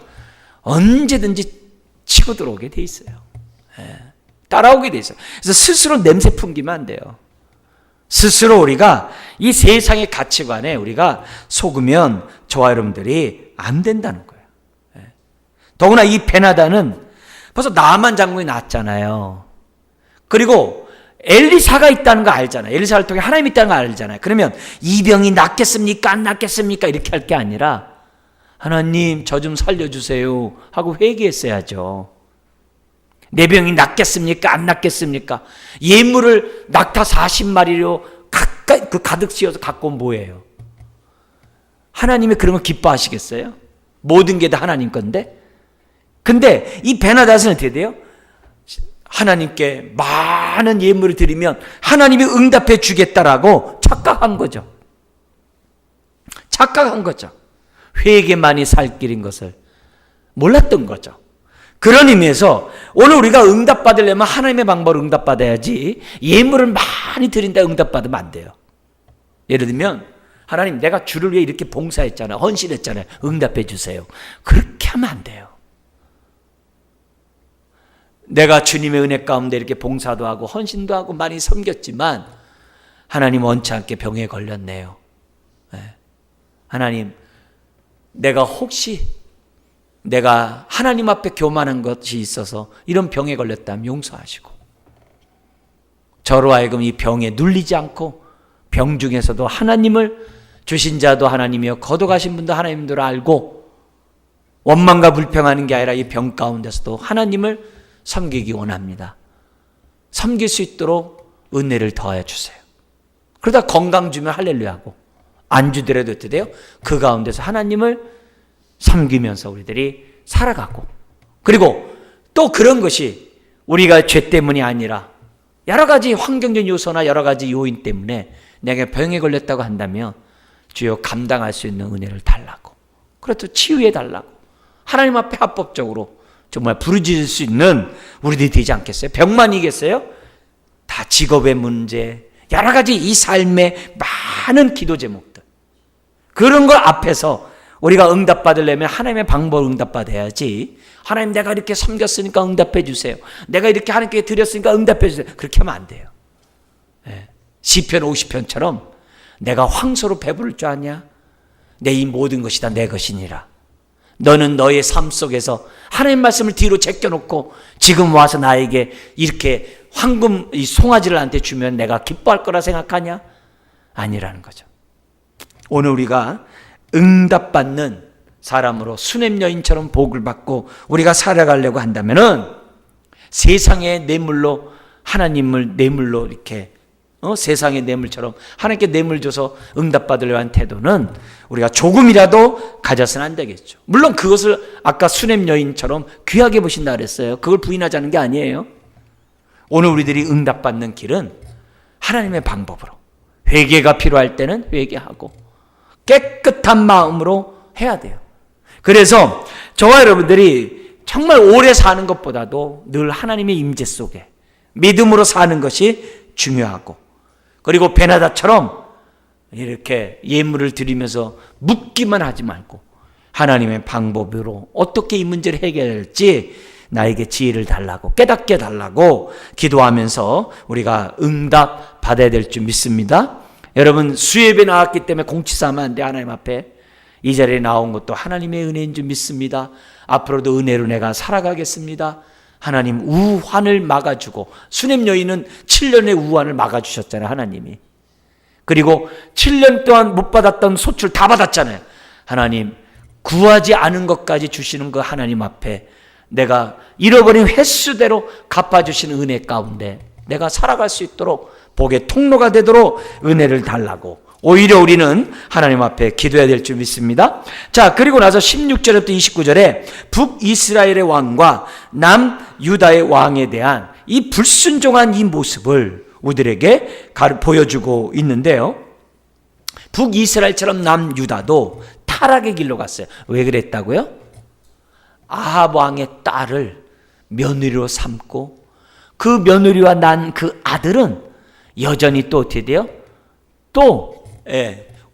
언제든지 치고 들어오게 돼 있어요. 따라오게 돼 있어요. 그래서 스스로 냄새 풍기면 안 돼요. 스스로 우리가 이 세상의 가치관에 우리가 속으면 저와 여러분들이 안 된다는 거예요. 더구나 이 베나다는 벌써 나만 장군이 낳았잖아요. 그리고 엘리사가 있다는 거 알잖아요. 엘리사를 통해 하나님이 있다는 거 알잖아요. 그러면 이 병이 낫겠습니까? 안 낫겠습니까? 이렇게 할 게 아니라 하나님 저 좀 살려주세요 하고 회개했어야죠. 내 병이 낫겠습니까? 안 낫겠습니까? 예물을 낙타 40마리로 가득 씌워서 갖고 온 뭐예요? 하나님이 그런 거 기뻐하시겠어요? 모든 게 다 하나님 건데? 근데 이 베나닷은 어떻게 돼요? 하나님께 많은 예물을 드리면 하나님이 응답해 주겠다라고 착각한 거죠. 착각한 거죠. 회개만이 살 길인 것을 몰랐던 거죠. 그런 의미에서 오늘 우리가 응답받으려면 하나님의 방법으로 응답받아야지 예물을 많이 드린다 응답받으면 안 돼요. 예를 들면 하나님 내가 주를 위해 이렇게 봉사했잖아요. 헌신했잖아요. 응답해 주세요. 그렇게 하면 안 돼요. 내가 주님의 은혜 가운데 이렇게 봉사도 하고 헌신도 하고 많이 섬겼지만 하나님 원치 않게 병에 걸렸네요. 하나님 내가 혹시 내가 하나님 앞에 교만한 것이 있어서 이런 병에 걸렸다면 용서하시고 저로 하여금 이 병에 눌리지 않고 병 중에서도 하나님을 주신 자도 하나님이요 거둬가신 분도 하나님들 알고 원망과 불평하는 게 아니라 이 병 가운데서도 하나님을 섬기기 원합니다. 섬길 수 있도록 은혜를 더하여 주세요. 그러다 건강 주면 할렐루야 하고 안 주더라도 어떻게 돼요? 그 가운데서 하나님을 섬기면서 우리들이 살아가고 그리고 또 그런 것이 우리가 죄 때문이 아니라 여러 가지 환경적 요소나 여러 가지 요인 때문에 내가 병에 걸렸다고 한다면 주여 감당할 수 있는 은혜를 달라고 그래도 치유해 달라고 하나님 앞에 합법적으로 정말 부르짖을 수 있는 우리들이 되지 않겠어요? 병만이겠어요? 다 직업의 문제, 여러 가지 이 삶의 많은 기도 제목들 그런 걸 앞에서 우리가 응답받으려면 하나님의 방법을 응답받아야지 하나님 내가 이렇게 섬겼으니까 응답해 주세요. 내가 이렇게 하나님께 드렸으니까 응답해 주세요. 그렇게 하면 안 돼요. 시편 50편처럼 내가 황소로 배부를 줄 아냐? 내 이 모든 것이 다 내 것이니라. 너는 너의 삶 속에서 하나님 말씀을 뒤로 제껴놓고 지금 와서 나에게 이렇게 황금 이 송아지를 나한테 주면 내가 기뻐할 거라 생각하냐? 아니라는 거죠. 오늘 우리가 응답받는 사람으로 수냄 여인처럼 복을 받고 우리가 살아가려고 한다면은 세상의 뇌물로 하나님을 뇌물로 이렇게 세상의 뇌물처럼 하나님께 뇌물 줘서 응답받으려고 한 태도는 우리가 조금이라도 가져서는 안 되겠죠. 물론 그것을 아까 수냄 여인처럼 귀하게 보신다 그랬어요. 그걸 부인하자는 게 아니에요. 오늘 우리들이 응답받는 길은 하나님의 방법으로 회개가 필요할 때는 회개하고 깨끗한 마음으로 해야 돼요. 그래서 저와 여러분들이 정말 오래 사는 것보다도 늘 하나님의 임재 속에 믿음으로 사는 것이 중요하고 그리고 베나다처럼 이렇게 예물을 드리면서 묻기만 하지 말고 하나님의 방법으로 어떻게 이 문제를 해결할지 나에게 지혜를 달라고 깨닫게 달라고 기도하면서 우리가 응답 받아야 될 줄 믿습니다. 여러분 수예배 나왔기 때문에 공치사하면 안 돼. 하나님 앞에 이 자리에 나온 것도 하나님의 은혜인 줄 믿습니다. 앞으로도 은혜로 내가 살아가겠습니다. 하나님 우환을 막아주고, 수냄 여인은 7년의 우환을 막아주셨잖아요, 하나님이. 그리고 7년 동안 못 받았던 소출 다 받았잖아요. 하나님, 구하지 않은 것까지 주시는 그 하나님 앞에 내가 잃어버린 횟수대로 갚아주시는 은혜 가운데 내가 살아갈 수 있도록, 복의 통로가 되도록 은혜를 달라고 오히려 우리는 하나님 앞에 기도해야 될 줄 믿습니다. 자, 그리고 나서 16절부터 29절에 북이스라엘의 왕과 남유다의 왕에 대한 이 불순종한 이 모습을 우리들에게 보여주고 있는데요. 북이스라엘처럼 남유다도 타락의 길로 갔어요. 왜 그랬다고요? 아합 왕의 딸을 며느리로 삼고, 그 며느리와 난 그 아들은 여전히 또 어떻게 돼요? 또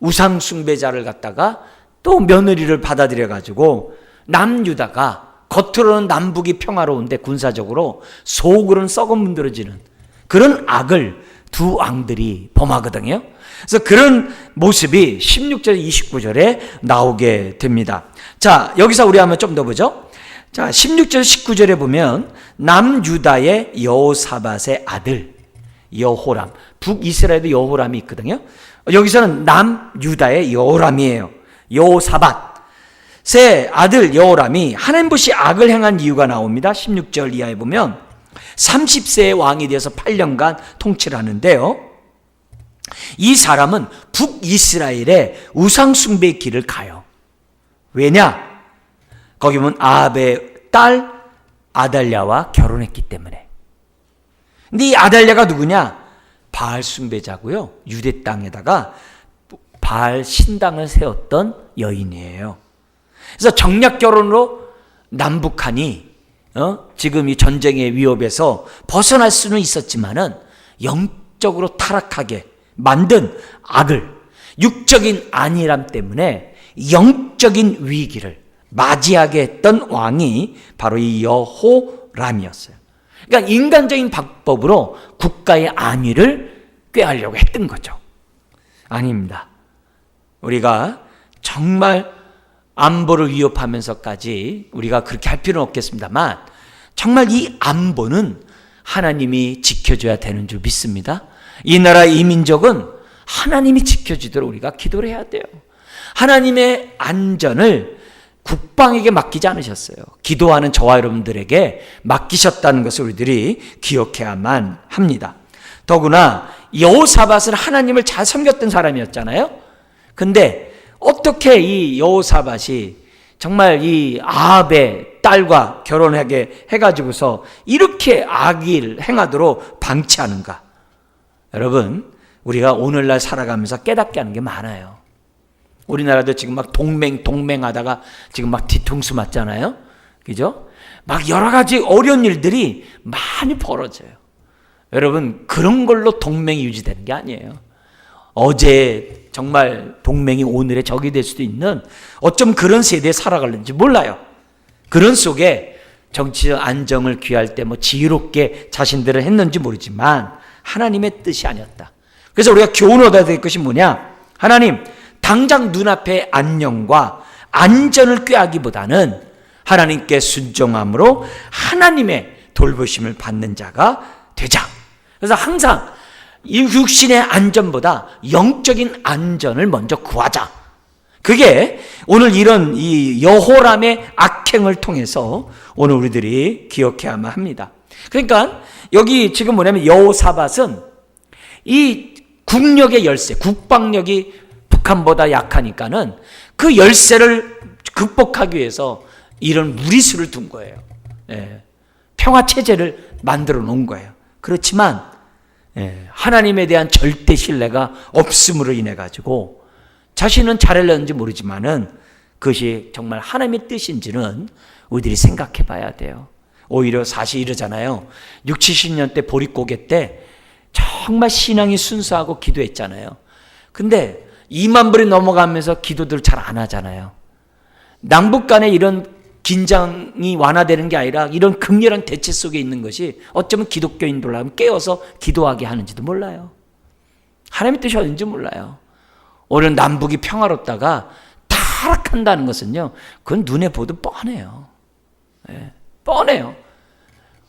우상 숭배자를 갖다가 또 며느리를 받아들여 가지고, 남유다가 겉으로는 남북이 평화로운데 군사적으로 속으로는 썩어 문드러지는 그런 악을 두 왕들이 범하거든요. 그래서 그런 모습이 16절 29절에 나오게 됩니다. 자, 여기서 우리 한번 좀 더 보죠. 자, 16절 19절에 보면 남유다의 여호사밧의 아들 여호람, 북이스라엘도 여호람이 있거든요. 여기서는 남유다의 여호람이에요. 여호사밧의 아들 여호람이 하나님 보시 악을 행한 이유가 나옵니다. 16절 이하에 보면 30세의 왕이 되어서 8년간 통치를 하는데요. 이 사람은 북이스라엘의 우상숭배의 길을 가요. 왜냐? 거기 보면 아합의 딸 아달랴와 결혼했기 때문에. 근데 이 아달랴가 누구냐? 바알 숭배자고요. 유대 땅에다가 바알 신당을 세웠던 여인이에요. 그래서 정략 결혼으로 남북한이 지금 이 전쟁의 위협에서 벗어날 수는 있었지만은 영적으로 타락하게 만든 악을, 육적인 안일함 때문에 영적인 위기를 맞이하게 했던 왕이 바로 이 여호람이었어요. 그러니까 인간적인 방법으로 국가의 안위를 꾀하려고 했던 거죠. 아닙니다. 우리가 정말 안보를 위협하면서까지 우리가 그렇게 할 필요는 없겠습니다만, 정말 이 안보는 하나님이 지켜줘야 되는 줄 믿습니다. 이 나라 이 민족은 하나님이 지켜주도록 우리가 기도를 해야 돼요. 하나님의 안전을 국방에게 맡기지 않으셨어요. 기도하는 저와 여러분들에게 맡기셨다는 것을 우리들이 기억해야만 합니다. 더구나 여호사밧은 하나님을 잘 섬겼던 사람이었잖아요. 근데 어떻게 이 여호사밧이 정말 이 아합의 딸과 결혼하게 해가지고서 이렇게 악을 행하도록 방치하는가? 여러분, 우리가 오늘날 살아가면서 깨닫게 하는 게 많아요. 우리나라도 지금 막 동맹하다가 지금 막 뒤통수 맞잖아요. 그죠? 막 여러 가지 어려운 일들이 많이 벌어져요. 여러분, 그런 걸로 동맹이 유지되는 게 아니에요. 어제 정말 동맹이 오늘의 적이 될 수도 있는, 어쩜 그런 세대에 살아가는지 몰라요. 그런 속에 정치적 안정을 귀할 때 뭐 지혜롭게 자신들을 했는지 모르지만 하나님의 뜻이 아니었다. 그래서 우리가 교훈 얻어야 될 것이 뭐냐? 하나님, 당장 눈앞의 안녕과 안전을 꾀하기보다는 하나님께 순종함으로 하나님의 돌보심을 받는 자가 되자. 그래서 항상 이 육신의 안전보다 영적인 안전을 먼저 구하자. 그게 오늘 이런 이 여호람의 악행을 통해서 오늘 우리들이 기억해야만 합니다. 그러니까 여기 지금 뭐냐면 여호사밧은 이 국력의 열쇠, 국방력이 북한보다 약하니까는 그 열쇠를 극복하기 위해서 이런 무리수를 둔 거예요. 평화 체제를 만들어 놓은 거예요. 그렇지만 하나님에 대한 절대 신뢰가 없음으로 인해 가지고 자신은 잘하려는지 모르지만은 그것이 정말 하나님의 뜻인지는 우리들이 생각해 봐야 돼요. 오히려 사실 이러잖아요. 60, 70년 때 보릿고개 때 정말 신앙이 순수하고 기도했잖아요. 근데 2만 불이 넘어가면서 기도들 잘 안 하잖아요. 남북 간에 이런 긴장이 완화되는 게 아니라 이런 극렬한 대치 속에 있는 것이 어쩌면 기독교인들을 깨워서 기도하게 하는지도 몰라요. 하나님의 뜻이 어딘지 몰라요. 오늘 남북이 평화롭다가 타락한다는 것은요, 그건 눈에 보도 뻔해요. 뻔해요.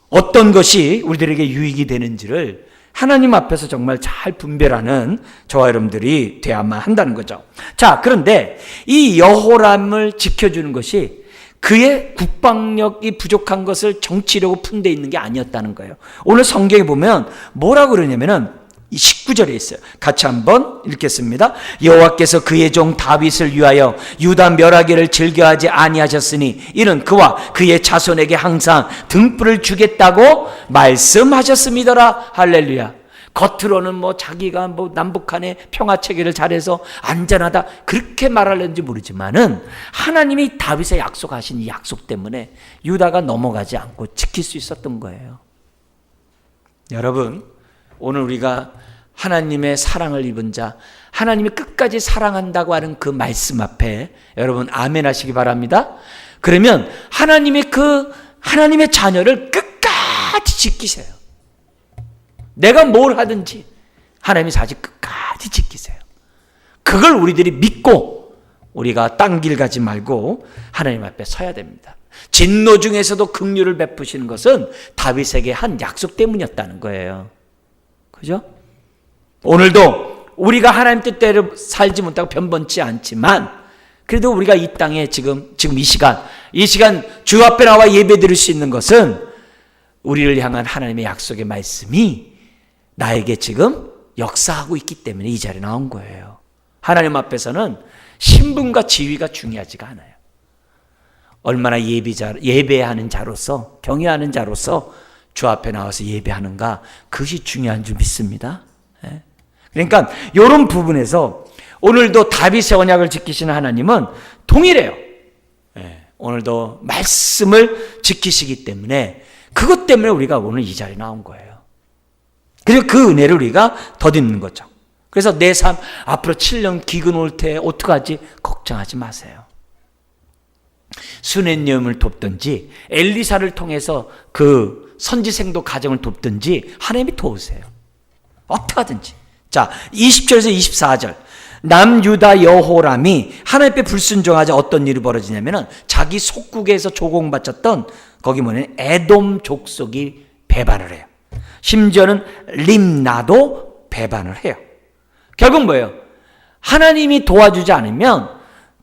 어떤 것이 우리들에게 유익이 되는지를 하나님 앞에서 정말 잘 분별하는 저와 여러분들이 돼야만 한다는 거죠. 자, 그런데 이 여호람을 지켜주는 것이 그의 국방력이 부족한 것을 정치려고 푼데 있는 게 아니었다는 거예요. 오늘 성경에 보면 뭐라고 그러냐면은 이 19절에 있어요. 같이 한번 읽겠습니다. 여호와께서 그의 종 다윗을 위하여 유다 멸하기를 즐겨하지 아니하셨으니 이는 그와 그의 자손에게 항상 등불을 주겠다고 말씀하셨음이더라. 할렐루야. 겉으로는 뭐 자기가 뭐 남북한의 평화 체계를 잘해서 안전하다 그렇게 말하는지 모르지만은 하나님이 다윗에 약속하신 이 약속 때문에 유다가 넘어가지 않고 지킬 수 있었던 거예요. 여러분, 오늘 우리가 하나님의 사랑을 입은 자, 하나님이 끝까지 사랑한다고 하는 그 말씀 앞에 여러분 아멘 하시기 바랍니다. 그러면 하나님의 자녀를 끝까지 지키세요. 내가 뭘 하든지 하나님이 사실 끝까지 지키세요. 그걸 우리들이 믿고 우리가 딴 길 가지 말고 하나님 앞에 서야 됩니다. 진노 중에서도 긍휼을 베푸시는 것은 다윗에게 한 약속 때문이었다는 거예요. 그죠? 오늘도 우리가 하나님 뜻대로 살지 못하고 변번치 않지만 그래도 우리가 이 땅에 지금 이 시간 주 앞에 나와 예배 드릴 수 있는 것은 우리를 향한 하나님의 약속의 말씀이 나에게 지금 역사하고 있기 때문에 이 자리에 나온 거예요. 하나님 앞에서는 신분과 지위가 중요하지가 않아요. 얼마나 예배하는 자로서, 경외하는 자로서 주 앞에 나와서 예배하는가, 그것이 중요한 줄 믿습니다. 그러니까 이런 부분에서 오늘도 다윗의 언약을 지키시는 하나님은 동일해요. 오늘도 말씀을 지키시기 때문에 그것 때문에 우리가 오늘 이 자리에 나온 거예요. 그리고 그 은혜를 우리가 덧입는 거죠. 그래서 내 삶 앞으로 7년 기근 올 때 어떡하지? 걱정하지 마세요. 수넷님을 돕든지 엘리사를 통해서 그 선지생도 가정을 돕든지 하나님이 도우세요. 어떡하든지. 자, 20절에서 24절. 남유다 여호람이 하나님 앞에 불순종하자 어떤 일이 벌어지냐면은 자기 속국에서 조공바쳤던 거기 뭐냐면 에돔 족속이 배반을 해요. 심지어는 림나도 배반을 해요. 결국 뭐예요? 하나님이 도와주지 않으면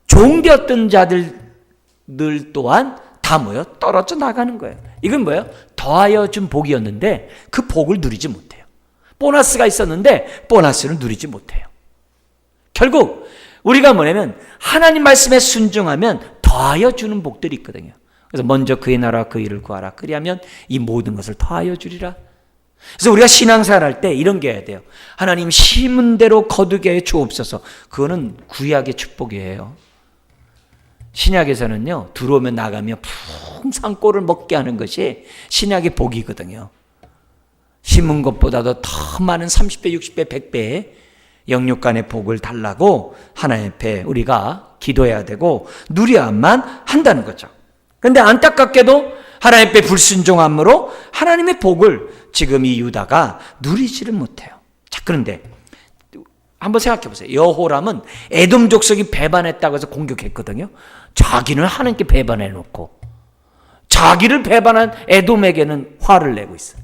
종되었던 자들 또한 다 모여 떨어져 나가는 거예요. 이건 뭐예요? 더하여 준 복이었는데 그 복을 누리지 못해요. 보너스가 있었는데 보너스를 누리지 못해요. 결국 우리가 뭐냐면 하나님 말씀에 순종하면 더하여 주는 복들이 있거든요. 그래서 먼저 그의 나라 그 일을 구하라. 그리하면 이 모든 것을 더하여 주리라. 그래서 우리가 신앙생활 할 때 이런 게 해야 돼요. 하나님 심은 대로 거두게 해 주옵소서. 그거는 구약의 축복이에요. 신약에서는요, 들어오면 나가며 풍성한 꼴을 먹게 하는 것이 신약의 복이거든요. 심은 것보다도 더 많은 30배, 60배, 100배의 영육간의 복을 달라고 하나님 앞에 우리가 기도해야 되고 누려야만 한다는 거죠. 그런데 안타깝게도 하나님 앞에 불순종함으로 하나님의 복을 지금 이 유다가 누리지를 못해요. 자, 그런데 한번 생각해 보세요. 여호람은 에돔 족속이 배반했다고 해서 공격했거든요. 자기는 하나님께 배반해 놓고 자기를 배반한 에돔에게는 화를 내고 있어요.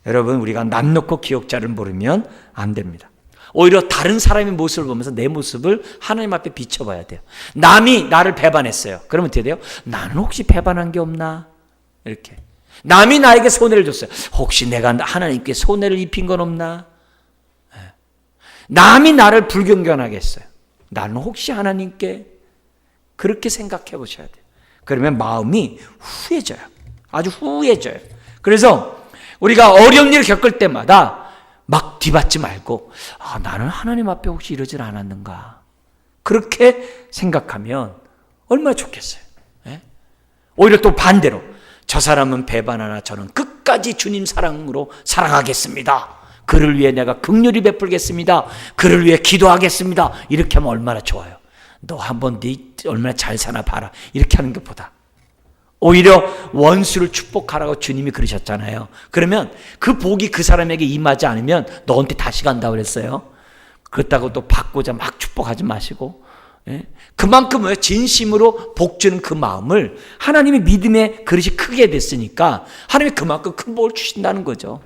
여러분, 우리가 남 놓고 기억자를 모르면 안 됩니다. 오히려 다른 사람의 모습을 보면서 내 모습을 하나님 앞에 비춰봐야 돼요. 남이 나를 배반했어요. 그러면 어떻게 돼요? 나는 혹시 배반한 게 없나? 이렇게. 남이 나에게 손해를 줬어요. 혹시 내가 하나님께 손해를 입힌 건 없나? 남이 나를 불경건하게 했어요. 나는 혹시 하나님께? 그렇게 생각해 보셔야 돼요. 그러면 마음이 후해져요. 아주 후해져요. 그래서 우리가 어려운 일을 겪을 때마다 막 뒤받지 말고 나는 하나님 앞에 혹시 이러질 않았는가? 그렇게 생각하면 얼마나 좋겠어요. 오히려 또 반대로 저 사람은 배반하나 저는 끝까지 주님 사랑으로 사랑하겠습니다. 그를 위해 내가 긍휼히 베풀겠습니다. 그를 위해 기도하겠습니다. 이렇게 하면 얼마나 좋아요. 너 한번 네 얼마나 잘 사나 봐라. 이렇게 하는 것보다 오히려 원수를 축복하라고 주님이 그러셨잖아요. 그러면 그 복이 그 사람에게 임하지 않으면 너한테 다시 간다고 그랬어요. 그렇다고 또 받고자 막 축복하지 마시고 그만큼 진심으로 복주는 그 마음을 하나님의 믿음의 그릇이 크게 됐으니까 하나님이 그만큼 큰 복을 주신다는 거죠.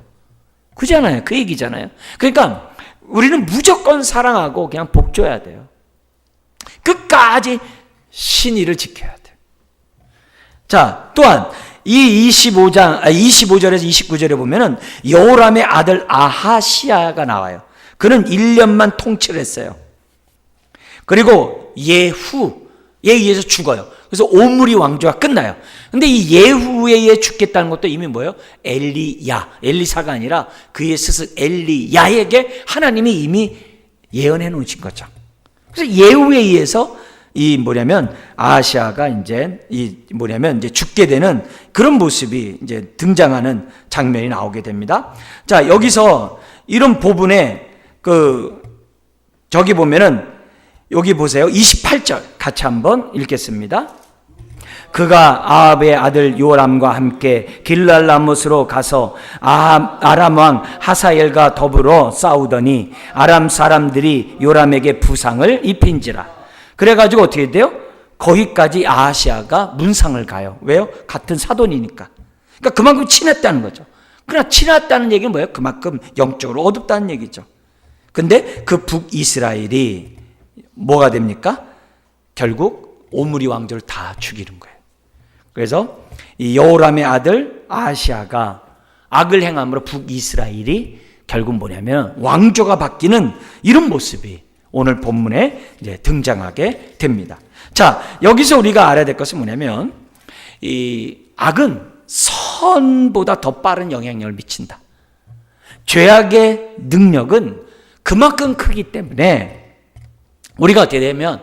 그잖아요. 그 얘기잖아요. 그러니까 우리는 무조건 사랑하고 그냥 복줘야 돼요. 끝까지 신의를 지켜야 돼요. 자, 또한 이 25절에서 29절에 보면은 여호람의 아들 아하시야가 나와요. 그는 1년만 통치를 했어요. 그리고 예후에 의해서 죽어요. 그래서 오므리 왕조가 끝나요. 근데 이 예후에 의해 죽겠다는 것도 이미 뭐예요? 엘리사가 아니라 그의 스승 엘리야에게 하나님이 이미 예언해 놓으신 거죠. 그래서 예후에 의해서 아하시아가 이제 죽게 되는 그런 모습이 이제 등장하는 장면이 나오게 됩니다. 자, 여기서 이런 부분에 저기 보면은 여기 보세요. 28절 같이 한번 읽겠습니다. 그가 아합의 아들 요람과 함께 길랄라못으로 가서 아람 왕 하사엘과 더불어 싸우더니 아람 사람들이 요람에게 부상을 입힌지라. 그래가지고 어떻게 돼요? 거기까지 아하시아가 문상을 가요. 왜요? 같은 사돈이니까. 그러니까 그만큼 친했다는 거죠. 그러나 친했다는 얘기는 뭐예요? 그만큼 영적으로 어둡다는 얘기죠. 근데 그 북이스라엘이 뭐가 됩니까? 결국 오므리 왕조를 다 죽이는 거예요. 그래서 이 여호람의 아들 아하시아가 악을 행함으로 북이스라엘이 결국 뭐냐면 왕조가 바뀌는 이런 모습이 오늘 본문에 이제 등장하게 됩니다. 자, 여기서 우리가 알아야 될 것은 뭐냐면 이 악은 선보다 더 빠른 영향력을 미친다. 죄악의 능력은 그만큼 크기 때문에 우리가 어떻게 되면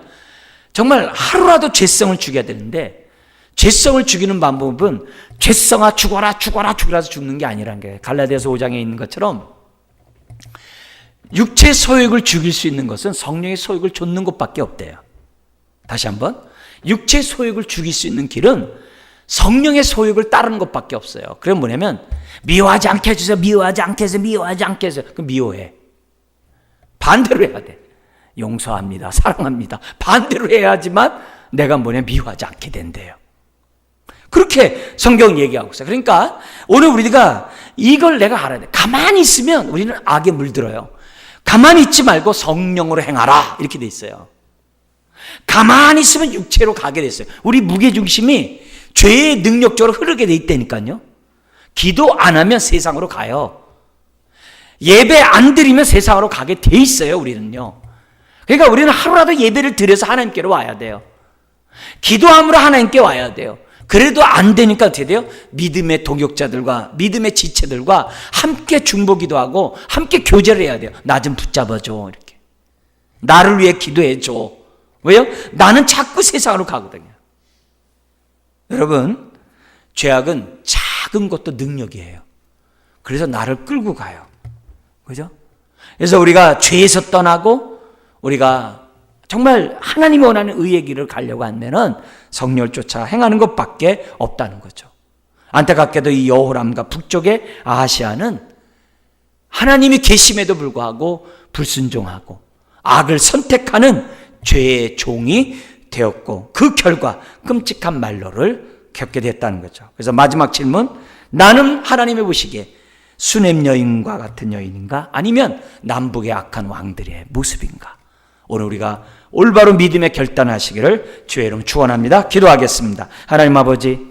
정말 하루라도 죄성을 죽여야 되는데 죄성을 죽이는 방법은 죄성아 죽어라 해서 죽는 게 아니라는 게 갈라디아서 5장에 있는 것처럼 육체 소욕을 죽일 수 있는 것은 성령의 소욕을 좇는 것밖에 없대요. 다시 한번, 육체 소욕을 죽일 수 있는 길은 성령의 소욕을 따르는 것밖에 없어요. 그럼 뭐냐면 미워하지 않게 해주세요. 미워하지 않게 해서 그럼 미워해. 반대로 해야 돼. 용서합니다. 사랑합니다. 반대로 해야지만 내가 미워하지 않게 된대요. 그렇게 성경 얘기하고 있어요. 그러니까 오늘 우리가 이걸 내가 알아야 돼. 가만히 있으면 우리는 악에 물들어요. 가만히 있지 말고 성령으로 행하라 이렇게 돼 있어요. 가만히 있으면 육체로 가게 됐어요. 우리 무게중심이 죄의 능력적으로 흐르게 돼 있다니까요. 기도 안 하면 세상으로 가요. 예배 안 드리면 세상으로 가게 돼 있어요. 우리는요. 그러니까 우리는 하루라도 예배를 드려서 하나님께로 와야 돼요. 기도함으로 하나님께 와야 돼요. 그래도 안 되니까 어떻게 돼요? 믿음의 동역자들과 믿음의 지체들과 함께 중보기도하고 함께 교제를 해야 돼요. 나 좀 붙잡아줘 이렇게. 나를 위해 기도해줘. 왜요? 나는 자꾸 세상으로 가거든요. 여러분, 죄악은 작은 것도 능력이에요. 그래서 나를 끌고 가요. 그죠? 그래서 우리가 죄에서 떠나고 우리가 정말 하나님이 원하는 의의 길을 가려고 하면은 성령을 쫓아 행하는 것밖에 없다는 거죠. 안타깝게도 이 여호람과 북쪽의 아하시아는 하나님이 계심에도 불구하고 불순종하고 악을 선택하는 죄의 종이 되었고 그 결과 끔찍한 말로를 겪게 됐다는 거죠. 그래서 마지막 질문, 나는 하나님이 보시기에 수넴 여인과 같은 여인인가? 아니면 남북의 악한 왕들의 모습인가? 오늘 우리가 올바로 믿음의 결단하시기를 주의 이름 축원합니다. 기도하겠습니다. 하나님 아버지,